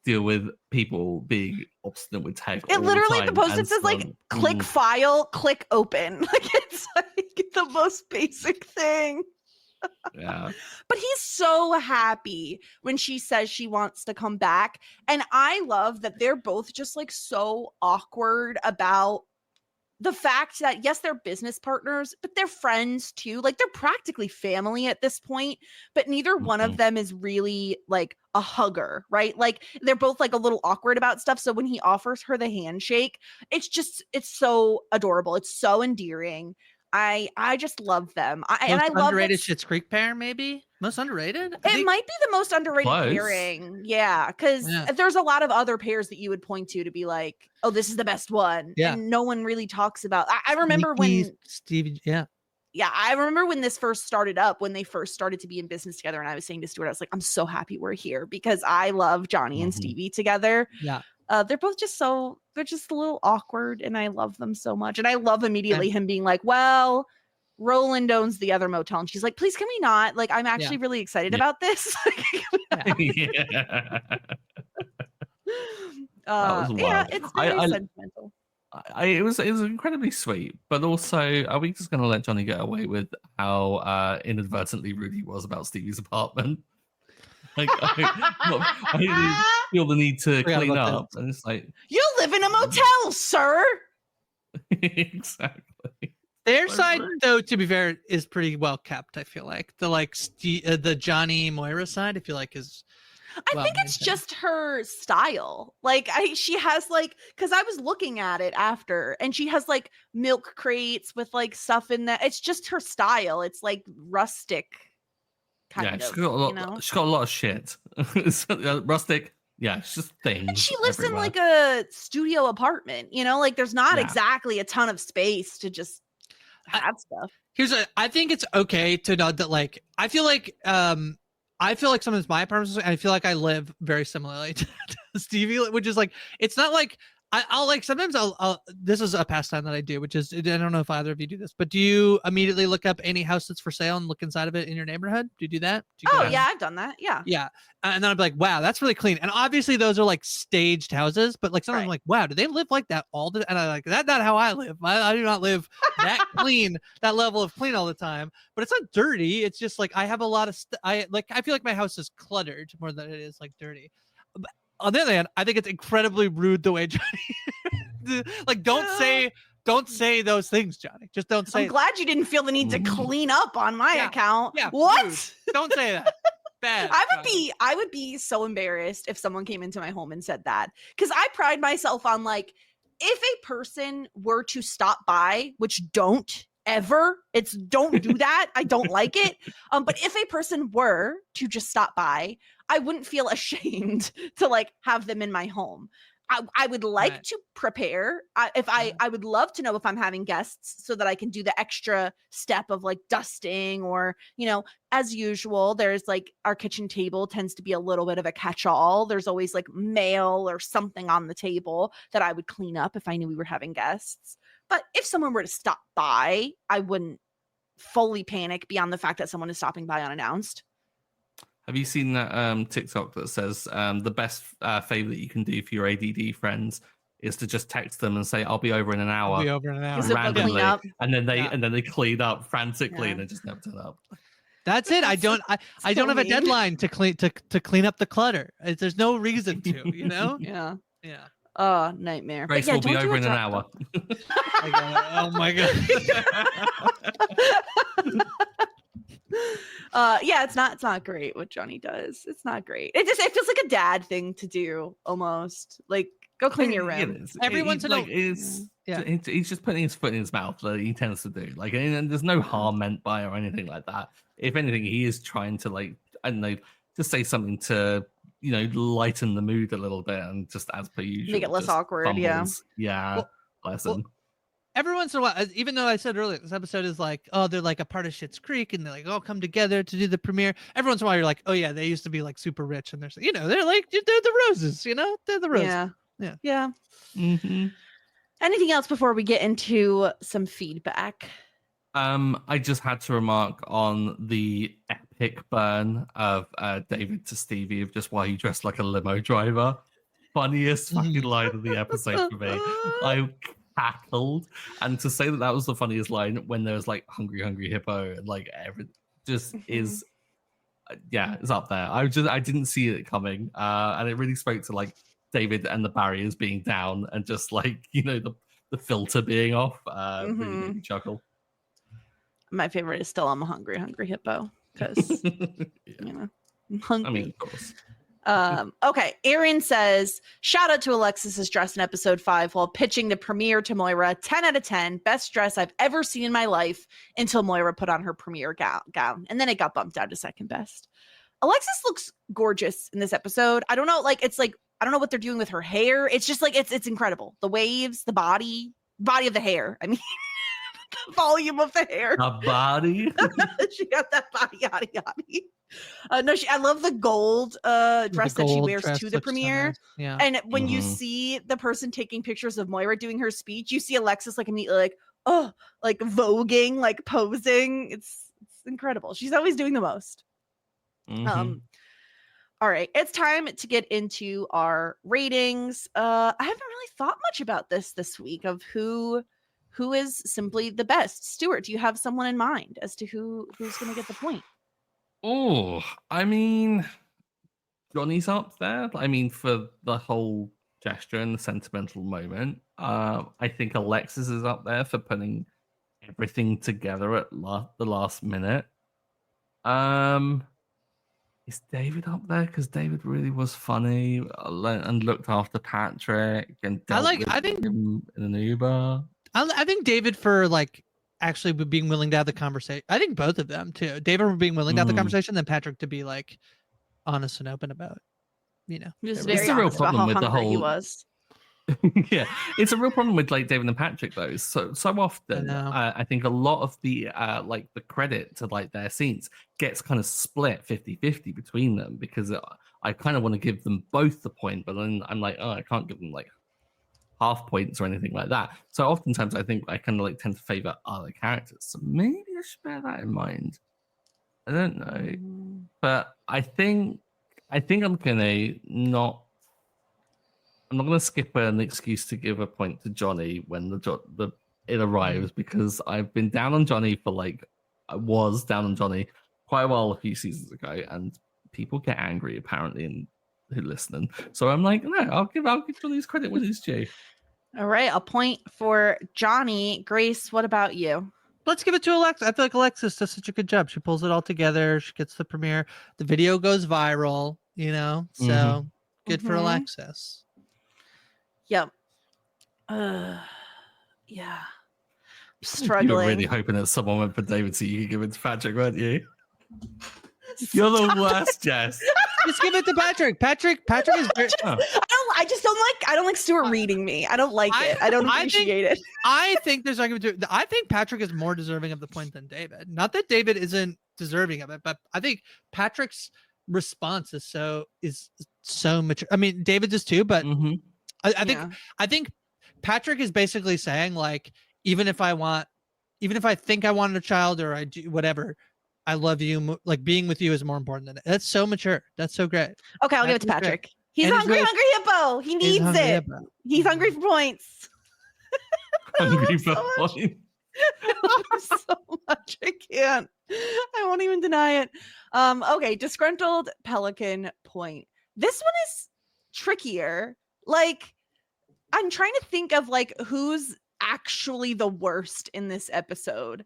deal with people being obstinate with tech. It literally, the post-it says like click file, click open. Like, it's like the most basic thing. Yeah. But he's so happy when she says she wants to come back. And I love that they're both just like so awkward about the fact that, yes, they're business partners, but they're friends too. Like, they're practically family at this point, but neither one of them is really like a hugger, right? Like, they're both like a little awkward about stuff. So when he offers her the handshake, it's so adorable. It's so endearing. I just love them. I love underrated Schitt's Creek pair, maybe most underrated. It might be the most underrated pairing. Yeah, because there's a lot of other pairs that you would point to be like, oh, this is the best one. Yeah, and no one really talks about. I remember when Stevie. Yeah, I remember when this first started up, when they first started to be in business together, and I was saying to Stuart, I was like, I'm so happy we're here because I love Johnny and Stevie together. Yeah. They're both they're just a little awkward, and I love them so much. And I love immediately him being like, well, Roland owns the other motel. And she's like, please, can we not? Like, I'm actually really excited about this. It's very sentimental. It was incredibly sweet, but also, are we just going to let Johnny get away with how inadvertently rude he was about Stevie's apartment? Like, I feel the need to clean up, and it's like, you live in a motel, sir. Exactly. Their side, though, to be fair, is pretty well kept. I feel like the Johnny Moira side, I feel like is. I think it's just her style. Like, she has like, because I was looking at it after, and she has like milk crates with like stuff in that. It's just her style. It's like rustic. She's got a lot of shit. Rustic. Yeah, it's just things. And she lives in like a studio apartment, you know, like there's not exactly a ton of space to just have stuff. I think it's okay to know that, like, I feel like sometimes my apartments, and I feel like I live very similarly to Stevie, which is like, it's not like I'll like, sometimes I'll this is a pastime that I do, which is, I don't know if either of you do this, but do you immediately look up any house that's for sale and look inside of it in your neighborhood? Do you do that? Yeah, I've done that. Yeah. Yeah. And then I'd be like, wow, that's really clean. And obviously those are like staged houses, but like sometimes I'm like, wow, do they live like that all the time? And I'm like, that's not how I live. I do not live that clean, that level of clean all the time, but it's not dirty. It's just like, I have a lot of, I feel like my house is cluttered more than it is like dirty. But on the other hand, I think it's incredibly rude the way Johnny, like, don't say those things, Johnny. Just don't say. I'm glad you didn't feel the need to clean up on my account. Yeah. What? Rude. Don't say that. Bad. I would be so embarrassed if someone came into my home and said that, because I pride myself on, like, if a person were to stop by, which don't do that. I don't like it. But if a person were to just stop by, I wouldn't feel ashamed to like have them in my home. I would like Right. to prepare. I would love to know if I'm having guests so that I can do the extra step of like dusting, or, you know, as usual, there's like our kitchen table tends to be a little bit of a catch-all. There's always like mail or something on the table that I would clean up if I knew we were having guests. But if someone were to stop by, I wouldn't fully panic beyond the fact that someone is stopping by unannounced. Have you seen that TikTok that says the best favor that you can do for your ADD friends is to just text them and say, "I'll be over in an hour," I'll be over in an hour. Is it randomly, clean up? and then they clean up frantically Yeah. and they just never turn up. That's it. I don't so have a mean. deadline to clean up the clutter. There's no reason to, you know? Yeah. Yeah. Oh, nightmare. But Grace yeah, will be don't do over a in an drop hour. I got it. Oh my god. Yeah, it's not great what Johnny does. It's not great. It feels like a dad thing to do almost. Like, go clean your room. Every once in a- yeah, Yeah. he's just putting his foot in his mouth that he tends to do. Like, and there's no harm meant by it or anything like that. If anything, he is trying to, like, I don't know, just say something to, you know, lighten the mood a little bit, and just as per usual, Make it less just awkward, yeah. fumbles. Yeah, bless him. Every once in a while, even though I said earlier, this episode is like, oh, they're like a part of Schitt's Creek, and they like all come together to do the premiere. Every once in a while, you're like, oh yeah, they used to be like super rich, and they're, you know, they're like, they're the Roses, you know, they're the Roses. Yeah. Mm-hmm. Anything else before we get into some feedback? I just had to remark on the epic burn of David to Stevie of just why he dressed like a limo driver. Funniest fucking line of the episode for me. I cackled, and to say that was the funniest line when there was like hungry hippo and like every just is it's up there. I didn't see it coming, and it really spoke to like David and the barriers being down, and just like, you know, the filter being off. Really made me chuckle. My favorite is still I'm a hungry hippo, because you know, I'm hungry. I mean, of course. Okay, Aaron says, shout out to Alexis's dress in episode 5 while pitching the premiere to Moira. 10 out of 10, best dress I've ever seen in my life, until Moira put on her premiere gown, and then it got bumped down to second best. Alexis looks gorgeous in this episode. I don't know, like, it's like, I don't know what they're doing with her hair. It's just like, it's incredible. The waves, the body of the hair. I mean, the volume of the hair. A body. She got that body, yaddy. No, I love the gold dress that she wears to the premiere. So nice. Yeah. And when you see the person taking pictures of Moira doing her speech, you see Alexis like immediately like, oh, like voguing, like posing. It's incredible. She's always doing the most. Mm-hmm. All right, it's time to get into our ratings. I haven't really thought much about this week of who is simply the best. Stuart, do you have someone in mind as to who's going to get the point? Oh, I mean, Johnny's up there. I mean, for the whole gesture and the sentimental moment. I think Alexis is up there for putting everything together at the last minute. Is David up there? Because David really was funny and looked after Patrick and I think him in an Uber. I think David for like actually being willing to have the conversation. I think both of them too. David for being willing to have the conversation, then Patrick to be like honest and open about, you know. He was It's very a real honest about problem how with the hungry he whole- was. Yeah, it's a real problem with like David and Patrick though. So often, I think a lot of the like the credit to like their scenes gets kind of split 50-50 between them, because I kind of want to give them both the point, but then I'm like, oh, I can't give them like half points or anything like that. So oftentimes I think I kind of like tend to favor other characters. So maybe I should bear that in mind. I don't know, but I think I'm not gonna skip an excuse to give a point to Johnny when it arrives, because I've been down on Johnny I was down on Johnny quite a while a few seasons ago, and people get angry apparently and who listening. So I'm like, no, I'll give Johnny's credit when it's due. All right, a point for Johnny. Grace, what about you? Let's give it to Alexis. I feel like Alexis does such a good job. She pulls it all together. She gets the premiere. The video goes viral, you know? So good for Alexis. Yep. Yeah. You were Struggling. really hoping that someone went for David so you could give it to Patrick, weren't you? You're the worst, Jess. Just give it to Patrick. Patrick is very... Oh. I just don't like Stuart reading me. I don't like it. I don't appreciate it. I think there's argument to. I think Patrick is more deserving of the point than David. Not that David isn't deserving of it, but I think Patrick's response is so mature. I mean, David's is too, but I think Patrick is basically saying, like, even if I think I wanted a child or I do whatever, I love you. Like, being with you is more important than it. That's so mature. That's so great. Okay, I'll give it to Patrick. Great. He's And hungry, really- hungry hippo. He needs it. Hippo. He's hungry for points. Hungry for so much. point. I love him so much. I can't. I won't even deny it. Okay, disgruntled pelican point. This one is trickier. Like, I'm trying to think of like who's actually the worst in this episode.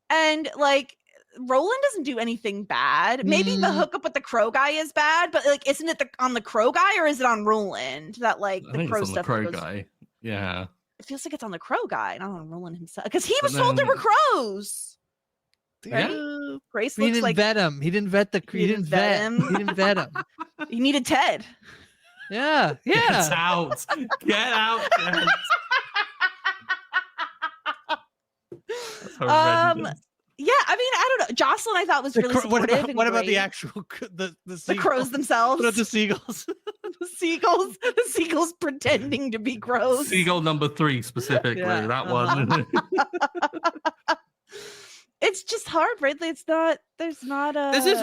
And like Roland doesn't do anything bad. Maybe the hookup with the crow guy is bad, but like isn't it on the crow guy or is it on Roland that like I the think crow it's on stuff the crow goes- guy. Yeah. It feels like it's on the crow guy, not on Roland himself. Because he But was told there then- were crows. Yeah. Right? Grace He looks didn't like vet him. He didn't vet the. He didn't vet him. He didn't vet him. he needed Ted. Yeah. Get Yeah. out. Get out. Jess. That's horrendous. Yeah, I mean, I don't know. Jocelyn, I thought was really What supportive. about, and what about the great. actual the the seagulls? crows themselves? What about the seagulls? The seagulls pretending to be crows. Seagull number 3 specifically. Yeah, That one. It's just hard, right? It's not. There's not a. This is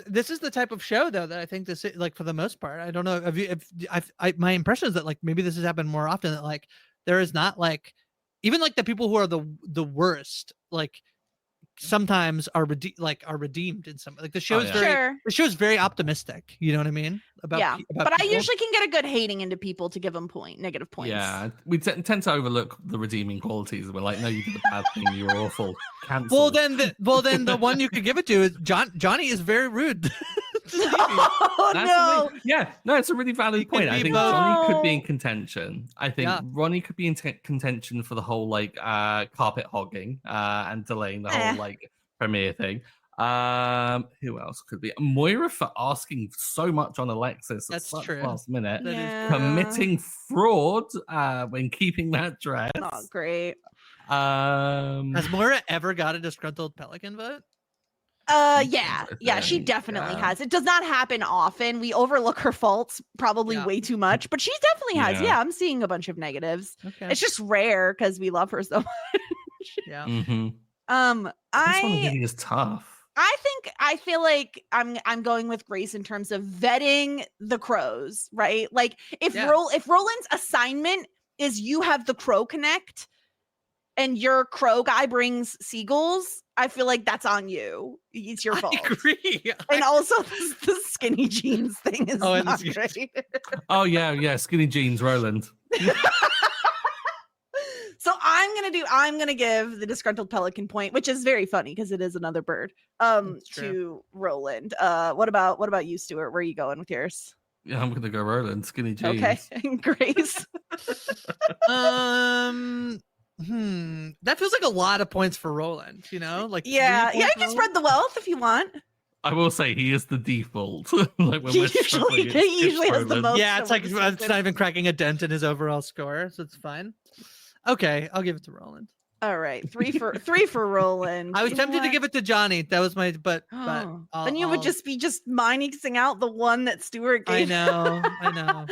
this is the type of show though that I think this is, like, for the most part. I don't know if my impression is that like maybe this has happened more often, that like there is not like even like the people who are the worst, like sometimes are redeemed in some, like the show is very Sure. the show is very optimistic, you know what I mean, about Yeah, about but I people. usually can get a good hating into people to give them negative points. Yeah, we tend to overlook the redeeming qualities. We're like, no, you did a bad thing. You were awful. Cancel. well then the one you could give it to is Johnny is very rude. Oh That's no! No, it's a really valid point. could I be think both. Johnny could be in No. contention. I think Yeah. Ronnie could be in contention for the whole like carpet hogging and delaying the whole like premiere thing. Who else could be? Moira for asking so much on Alexis That's at such true. last minute. That is Yeah. Committing fraud when keeping that dress. Not great. Has Moira ever got a disgruntled pelican vote? Yeah, she thing, definitely yeah. has. It does not happen often. We overlook her faults probably Yeah. way too much, but she definitely has. Yeah. Yeah, I'm seeing a bunch of negatives. Okay. It's just rare because we love her so much. yeah. Mm-hmm. This one I really is tough. I feel like I'm going with Grace in terms of vetting the crows, right? Like if Yeah. if Roland's assignment is you have the crow connect and your crow guy brings seagulls, I feel like that's on you. It's your fault. I agree. And also the skinny jeans thing is Oh, and the not skinny great. Oh yeah, skinny jeans, Roland. So I'm gonna give the disgruntled pelican point, which is very funny because it is another bird. That's true. To Roland. What about you, Stuart? Where are you going with yours? Yeah, I'm gonna go Roland. Skinny jeans. Okay, Grace. That feels like a lot of points for Roland, you know? Like Yeah, 3 you points can for spread the wealth if you want. I will say he is the default. Like when He we're struggling, he usually has the Roland. most. Yeah, it's like someone it's not even cracking a dent in his overall score, so it's fine. Okay, I'll give it to Roland. All right, three for Roland. I was tempted to give it to Johnny. That was my but Then I'll- you would I'll- just be minusing out the one that Stuart gave. I know.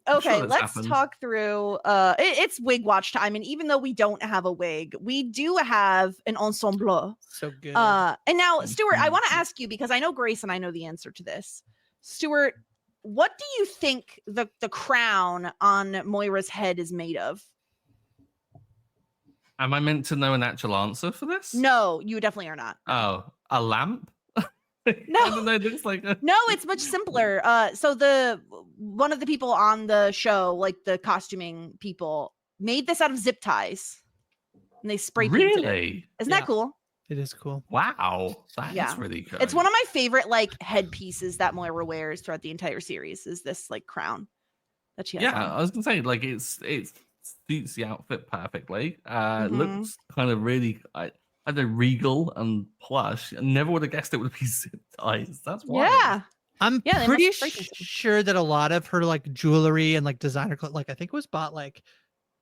Okay, this let's happens. talk through it's wig watch time, and even though we don't have a wig, we do have an ensemble. So good. And now, Stuart, I want to ask you because I know Grace and I know the answer to this. Stuart, what do you think the crown on Moira's head is made of? Am I meant to know an actual answer for this? No, you definitely are not. Oh, a lamp? No. I don't know. It looks like a... No, it's much simpler. So one of the people on the show, like the costuming people, made this out of zip ties, and they spray painted it. Really? Isn't Yeah. that cool? It is cool. Wow, that's Yeah. really good. It's one of my favorite like headpieces that Moira wears throughout the entire series. Is this like crown that she has? Yeah, on. I was gonna say like it suits the outfit perfectly. It Mhm. looks kind of really I don't know, regal and plush. I never would have guessed it would be zip ties. That's wild. Yeah. I'm Yeah, they pretty must break into them. sure that a lot of her like jewelry and like designer like I think it was bought like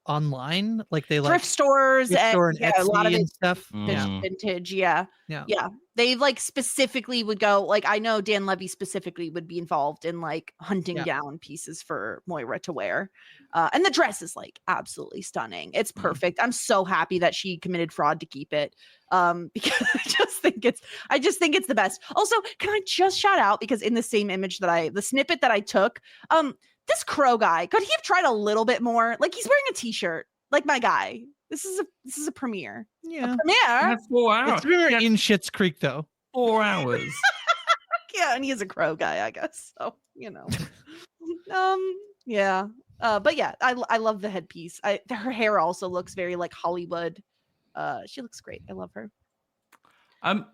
online, like they like Thrift stores thrift and store and a lot of Etsy it and stuff. is Mm. vintage. Yeah. Yeah. Yeah. They like specifically would go, like, I know Dan Levy specifically would be involved in like hunting Yeah. down pieces for Moira to wear. And the dress is like absolutely stunning. It's perfect. I'm so happy that she committed fraud to keep it. Because I just think it's the best. Also, can I just shout out, because in the same image the snippet that I took, this crow guy, could he have tried a little bit more? Like, he's wearing a t-shirt, like my guy. This is a premiere. Yeah. A premiere. That's 4 hours. It's very in Schitt's Creek though. 4 hours. Yeah, and he's a crow guy, I guess. So, yeah. But yeah, I love the headpiece. Her hair also looks very like Hollywood. She looks great. I love her. I'm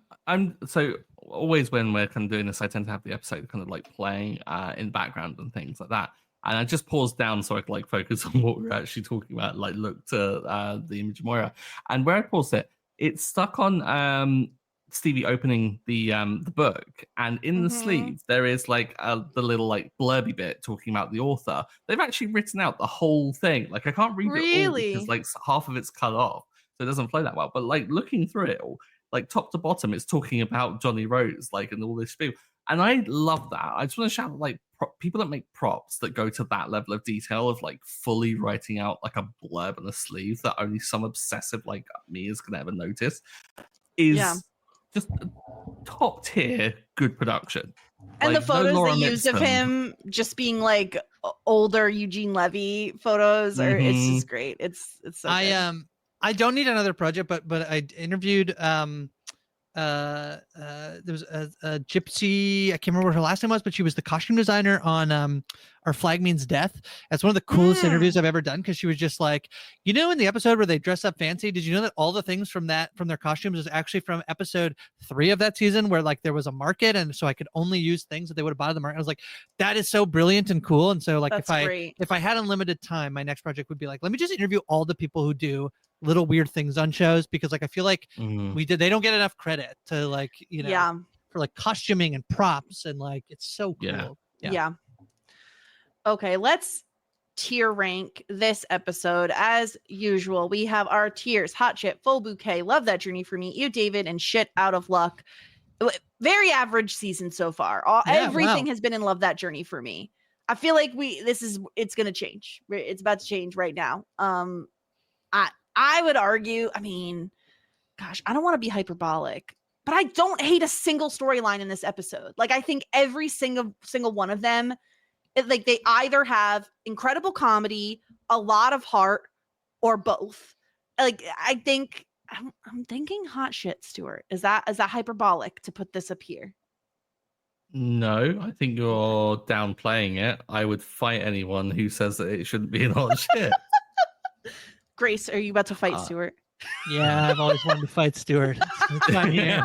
so always when we're kind of doing this, I tend to have the episode kind of like playing in the background and things like that. And I just paused down so I could like focus on what we're actually talking about, like look to the image of Moira. And where I paused it, it's stuck on Stevie opening the book, and in the sleeve there is like the little like blurby bit talking about the author. They've actually written out the whole thing. Like I can't read it all because like half of it's cut off, so it doesn't flow that well. But like looking through it all, like top to bottom, it's talking about Johnny Rose, like, and all this spiel. And I love that. I just want to shout like people that make props that go to that level of detail of like fully writing out like a blurb on a sleeve that only some obsessive like me is gonna ever notice is just top tier good production. And like, the photos no they used of him just being like older Eugene Levy photos, or it's just great. It's so good. I don't need another project, but I interviewed there was a gypsy, I can't remember what her last name was, but she was the costume designer on Our Flag Means Death. That's one of the coolest interviews I've ever done, because she was just like, in the episode where they dress up fancy, did you know that all the things from their costumes is actually from episode 3 of that season, where like there was a market, and so I could only use things that they would have bought at the market. I was like, that is so brilliant and cool. And so like if I had unlimited time, my next project would be like, let me just interview all the people who do little weird things on shows, because like I feel like they don't get enough credit to like for like costuming and props, and like it's so cool. Yeah. Okay, let's tier rank this episode. As usual, we have our tiers: hot shit, full bouquet, love that journey for me, you David, and shit out of luck. Very average season so far. Everything has been in love that journey for me. I feel like it's gonna change. It's about to change right now. I would argue, I mean, gosh, I don't want to be hyperbolic, but I don't hate a single storyline in this episode. Like, I think every single one of them, like, they either have incredible comedy, a lot of heart, or both. Like, I think I'm thinking hot shit, Stuart. Is that hyperbolic to put this up here? No, I think you're downplaying it. I would fight anyone who says that it shouldn't be in hot shit. Grace, are you about to fight Stuart? Yeah, I've always wanted to fight Stuart. It's not here.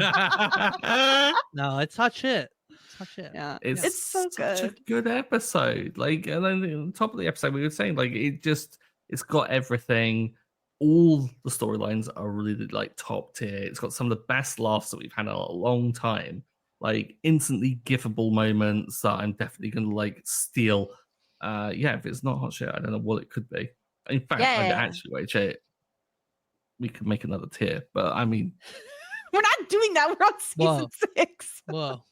No, it's hot shit. It's hot shit. Yeah, it's so good. Such a good episode. Like, and then on the top of the episode, we were saying like it's got everything. All the storylines are really like top tier. It's got some of the best laughs that we've had in a long time. Like instantly gifable moments that I'm definitely gonna like steal. If it's not hot shit, I don't know what it could be. In fact, we could make another tier, but I mean, we're not doing that. We're on season 6. Whoa,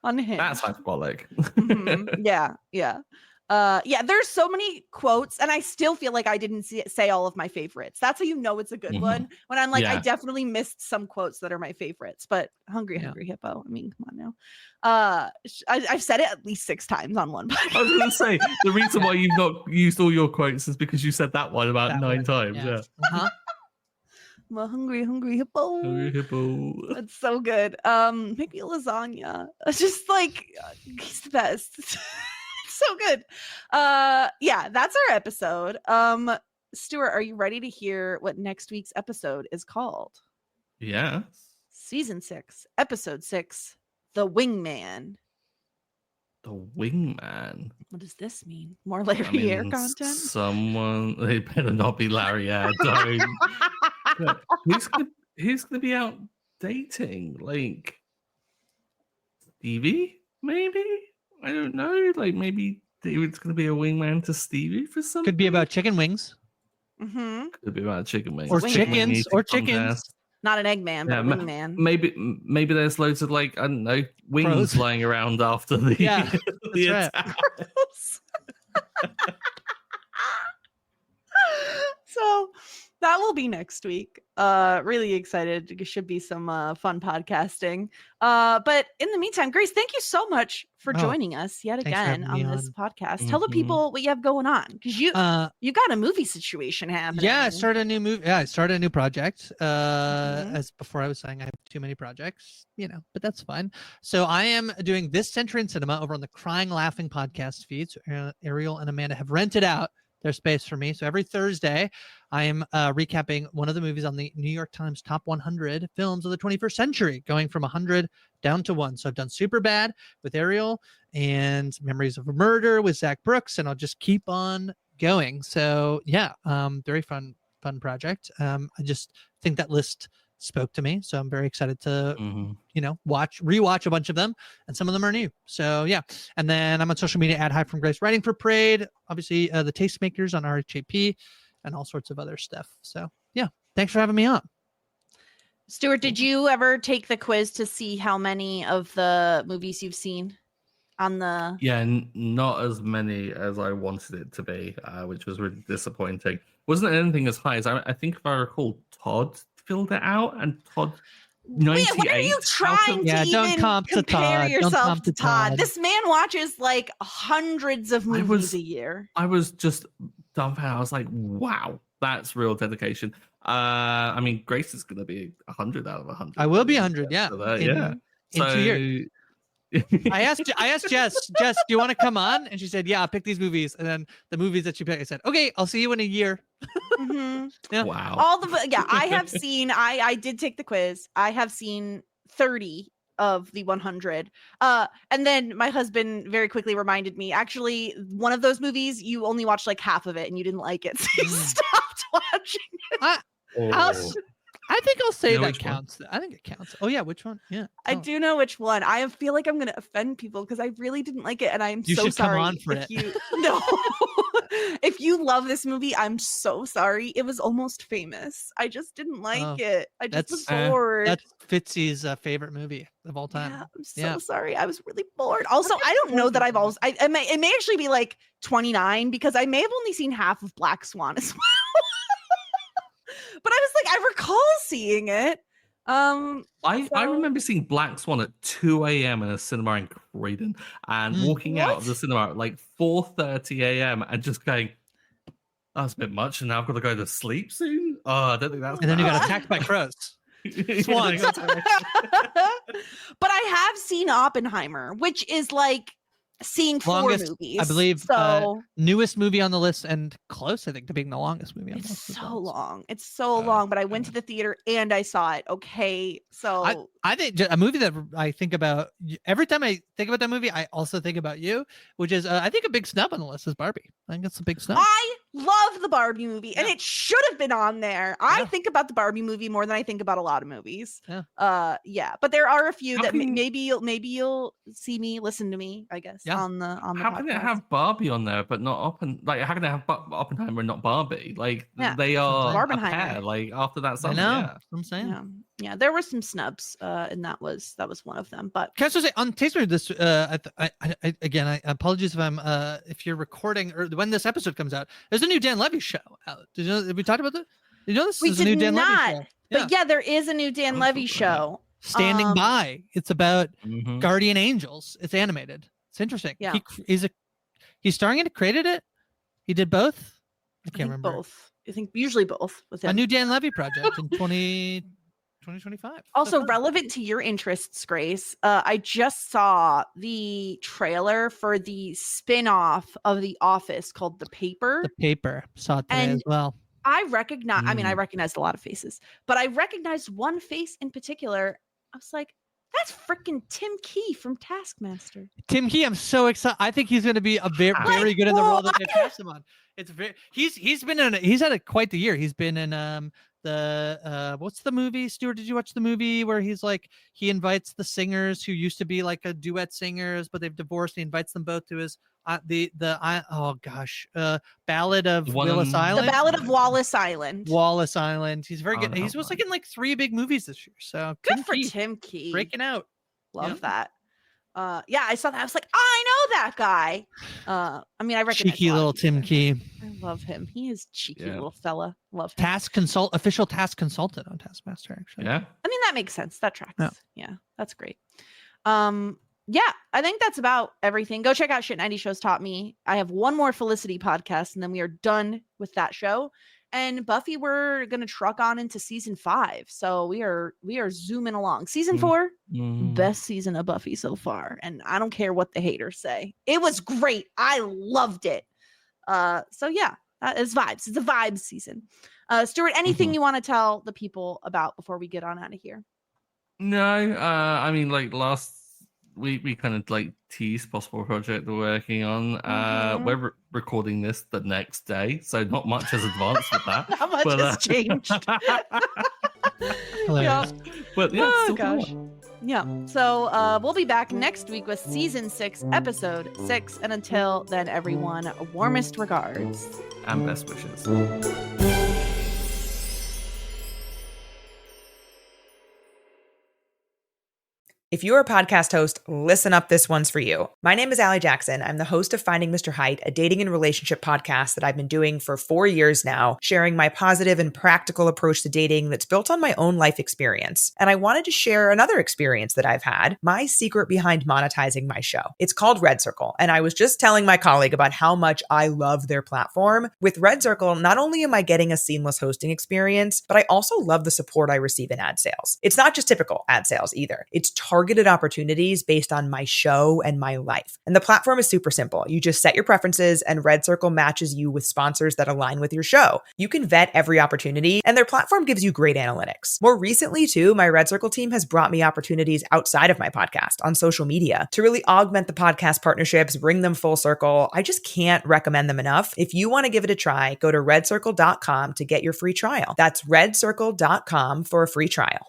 on him. That's hyperbolic. Yeah. There's so many quotes, and I still feel like I didn't say all of my favorites. That's how you know it's a good one. When I'm like, I definitely missed some quotes that are my favorites. But hungry hippo. I mean, come on now. I've said it at least 6 times on one. I was going to say the reason why you've not used all your quotes is because you said that one about 9 times. Yeah. I'm a hungry hippo. Hungry hippo. That's so good. Make me lasagna. It's just like he's the best. So good. That's our episode. Stuart, are you ready to hear what next week's episode is called? Yeah. Season 6, episode 6, The Wingman. The Wingman. What does this mean? More Larry Air content? They better not be Larry Air. Don't. Who's gonna be out dating? Like Stevie? Maybe. I don't know. Like maybe David's gonna be a wingman to Stevie for something. Could be about chicken wings Mm-hmm. Could be about chicken wings. or Wing chickens or chickens. contest. Not an Eggman, but Yeah, a Wingman. Maybe there's loads of like, I don't know, wings Crows. flying around after the, Yeah, the that's right. attack. So that will be next week. Really excited. It should be some fun podcasting. But in the meantime, Grace, thank you so much for Oh, joining us yet thanks for again having on me this on. podcast. Tell the Mhm. people what you have going on, because you got a movie situation happening. Yeah, I started a new movie. Yeah, I started a new project. Mhm. As before I was saying, I have too many projects, but that's fine. So I am doing This Century in Cinema over on the Crying Laughing podcast feed. So Ariel and Amanda have rented out their space for me. So every Thursday, I am recapping one of the movies on the New York Times top 100 films of the 21st century, going from 100 down to 1. So I've done Superbad with Ariel and Memories of a Murder with Zach Brooks, and I'll just keep on going. So yeah, very fun project. I just think that list spoke to me, so I'm very excited to Mhm. rewatch a bunch of them, and some of them are new. So yeah, and then I'm on social media at Hi from Grace, writing for Parade, obviously the Tastemakers on RHAP, and all sorts of other stuff. So yeah, thanks for having me on. Stuart, did you ever take the quiz to see how many of the movies you've seen on the? Yeah, not as many as I wanted it to be, which was really disappointing. Wasn't anything as high as I think, if I recall, Todd filled it out, and Todd 98. Wait, what are you trying Yeah, to don't even comp to compare Todd. Don't yourself comp to to Todd? Todd. This man watches like hundreds of movies a year. I was just dumbfounded. I was like, wow, that's real dedication. I mean, Grace is going to be 100 out of 100. I will be 100. Yeah, So that, in 2 years. I asked Jess, do you want to come on? And she said, yeah, I'll pick these movies. And then the movies that she picked, I said, okay, I'll see you in a year. Mhm. Yeah. Wow. I have seen. I did take the quiz. I have seen 30 of the 100. And then my husband very quickly reminded me, actually, one of those movies you only watched like half of it and you didn't like it, so you stopped watching. I think I'll say You know that which one? counts. I think it counts. Oh yeah, which one? Yeah. I Oh. do know which one. I feel like I'm going to offend people because I really didn't like it, and I'm You so should come sorry. on for if it. You, no, if you love this movie, I'm so sorry. It was Almost Famous. I just didn't like Oh, it. I just was that's- bored. That's Fitzy's favorite movie of all time. Yeah, I'm so Yeah. sorry. I was really bored. Also, I don't know that I've always. It may actually be like 29 because I may have only seen half of Black Swan as well. But I was like, I recall seeing it. I So- remember seeing Black Swan at 2 a.m. in a cinema in Croydon, and walking out of the cinema at like 4:30 a.m. and just going, that's a bit much, and now I've got to go to sleep soon. Oh, I don't think that's. And then you got attacked by crows. Swans. But I have seen Oppenheimer, which is like seeing four Longest, movies. I believe, So Newest movie on the list and close, I think, to being the longest movie on the it's list. as so well. long. It's so long. But I went to the theater and I saw it. Okay, so I think a movie that I think about every time I think about that movie, I also think about you, which is I think a big snub on the list is Barbie. I think it's a big snub. I love the Barbie movie, and Yeah. it should have been on there. I Yeah. think about the Barbie movie more than I think about a lot of movies. Yeah. Yeah. But there are a few How that can- maybe you'll see me, listen to me, I guess, Yeah. on the How can it podcast. have Barbie on there but not how can it have Oppenheimer and not Barbie? Like Yeah. they are a Barbenheimer. pair. Like after that I summer, know. yeah. That's what I'm saying. Yeah, there were some snubs, and that was one of them. But Can I also say on Taster this? Again, I apologies if I'm if you're recording or when this episode comes out. There's a new Dan Levy show out. Did we talk about that? Did you know this we is a new did Dan not. Levy show? But yeah, there is a new Dan I'm Levy so glad. show. Standing by. It's about Mhm. guardian angels. It's animated. It's interesting. Yeah. He's starring it. Created it. He did both. I I can't think remember. both. I think usually both with him. A new Dan Levy project in 2025. Also So fun. relevant to your interests, Grace. I just saw the trailer for the spin-off of The Office called The Paper. The Paper saw it today And as well. I recognize. I mean, I Mm. recognized a lot of faces, but I recognized one face in particular. I was like, "That's freaking Tim Key from Taskmaster." Tim Key, I'm so excited. I think he's going to be a very, Like, very good in the role that what? they cast him on. It's very. He's had quite the year. He's been in what's the movie? Stuart, did you watch the movie where he's like he invites the singers who used to be like a duet singers, but they've divorced. He invites them both to his Ballad of The one Willis on- Island. The Ballad of Wallace Island. Wallace Island. He's very Oh, good. no, He's was man. like in like 3 big movies this year. So Good Tim for Key Tim Key. breaking out. Love Yeah. that. Yeah, I saw that. I was like, I know that guy. I mean, I recognize Cheeky a lot little of people, Tim but Key. I love him. He is cheeky Yeah. little fella. Love him. Official task consultant on Taskmaster, actually. Yeah. I mean, that makes sense. That tracks. Yeah. Yeah, that's great. Yeah, I think that's about everything. Go check out Shit 90 Shows Taught Me. I have one more Felicity podcast, and then we are done with that show. And Buffy, we're gonna truck on into season 5. So we are zooming along. Season 4, best season of Buffy so far. And I don't care what the haters say. It was great. I loved it. So yeah, that is vibes. It's a vibes season. Stuart, anything you want to tell the people about before we get on out of here? No, I mean, like last week we kind of like teased possible project we're working on. We're recording this the next day, so not much has advanced with that. Not much has changed. Hilarious. But yeah, Oh still gosh. cool. Yeah. So we'll be back next week with season 6, episode 6. And until then, everyone, warmest regards. And best wishes. If you're a podcast host, listen up, this one's for you. My name is Allie Jackson. I'm the host of Finding Mr. Height, a dating and relationship podcast that I've been doing for 4 years now, sharing my positive and practical approach to dating that's built on my own life experience. And I wanted to share another experience that I've had, my secret behind monetizing my show. It's called Red Circle, and I was just telling my colleague about how much I love their platform. With Red Circle, not only am I getting a seamless hosting experience, but I also love the support I receive in ad sales. It's not just typical ad sales either. It's targeted opportunities based on my show and my life. And the platform is super simple. You just set your preferences and Red Circle matches you with sponsors that align with your show. You can vet every opportunity and their platform gives you great analytics. More recently too, my Red Circle team has brought me opportunities outside of my podcast on social media to really augment the podcast partnerships, bring them full circle. I just can't recommend them enough. If you want to give it a try, go to redcircle.com to get your free trial. That's redcircle.com for a free trial.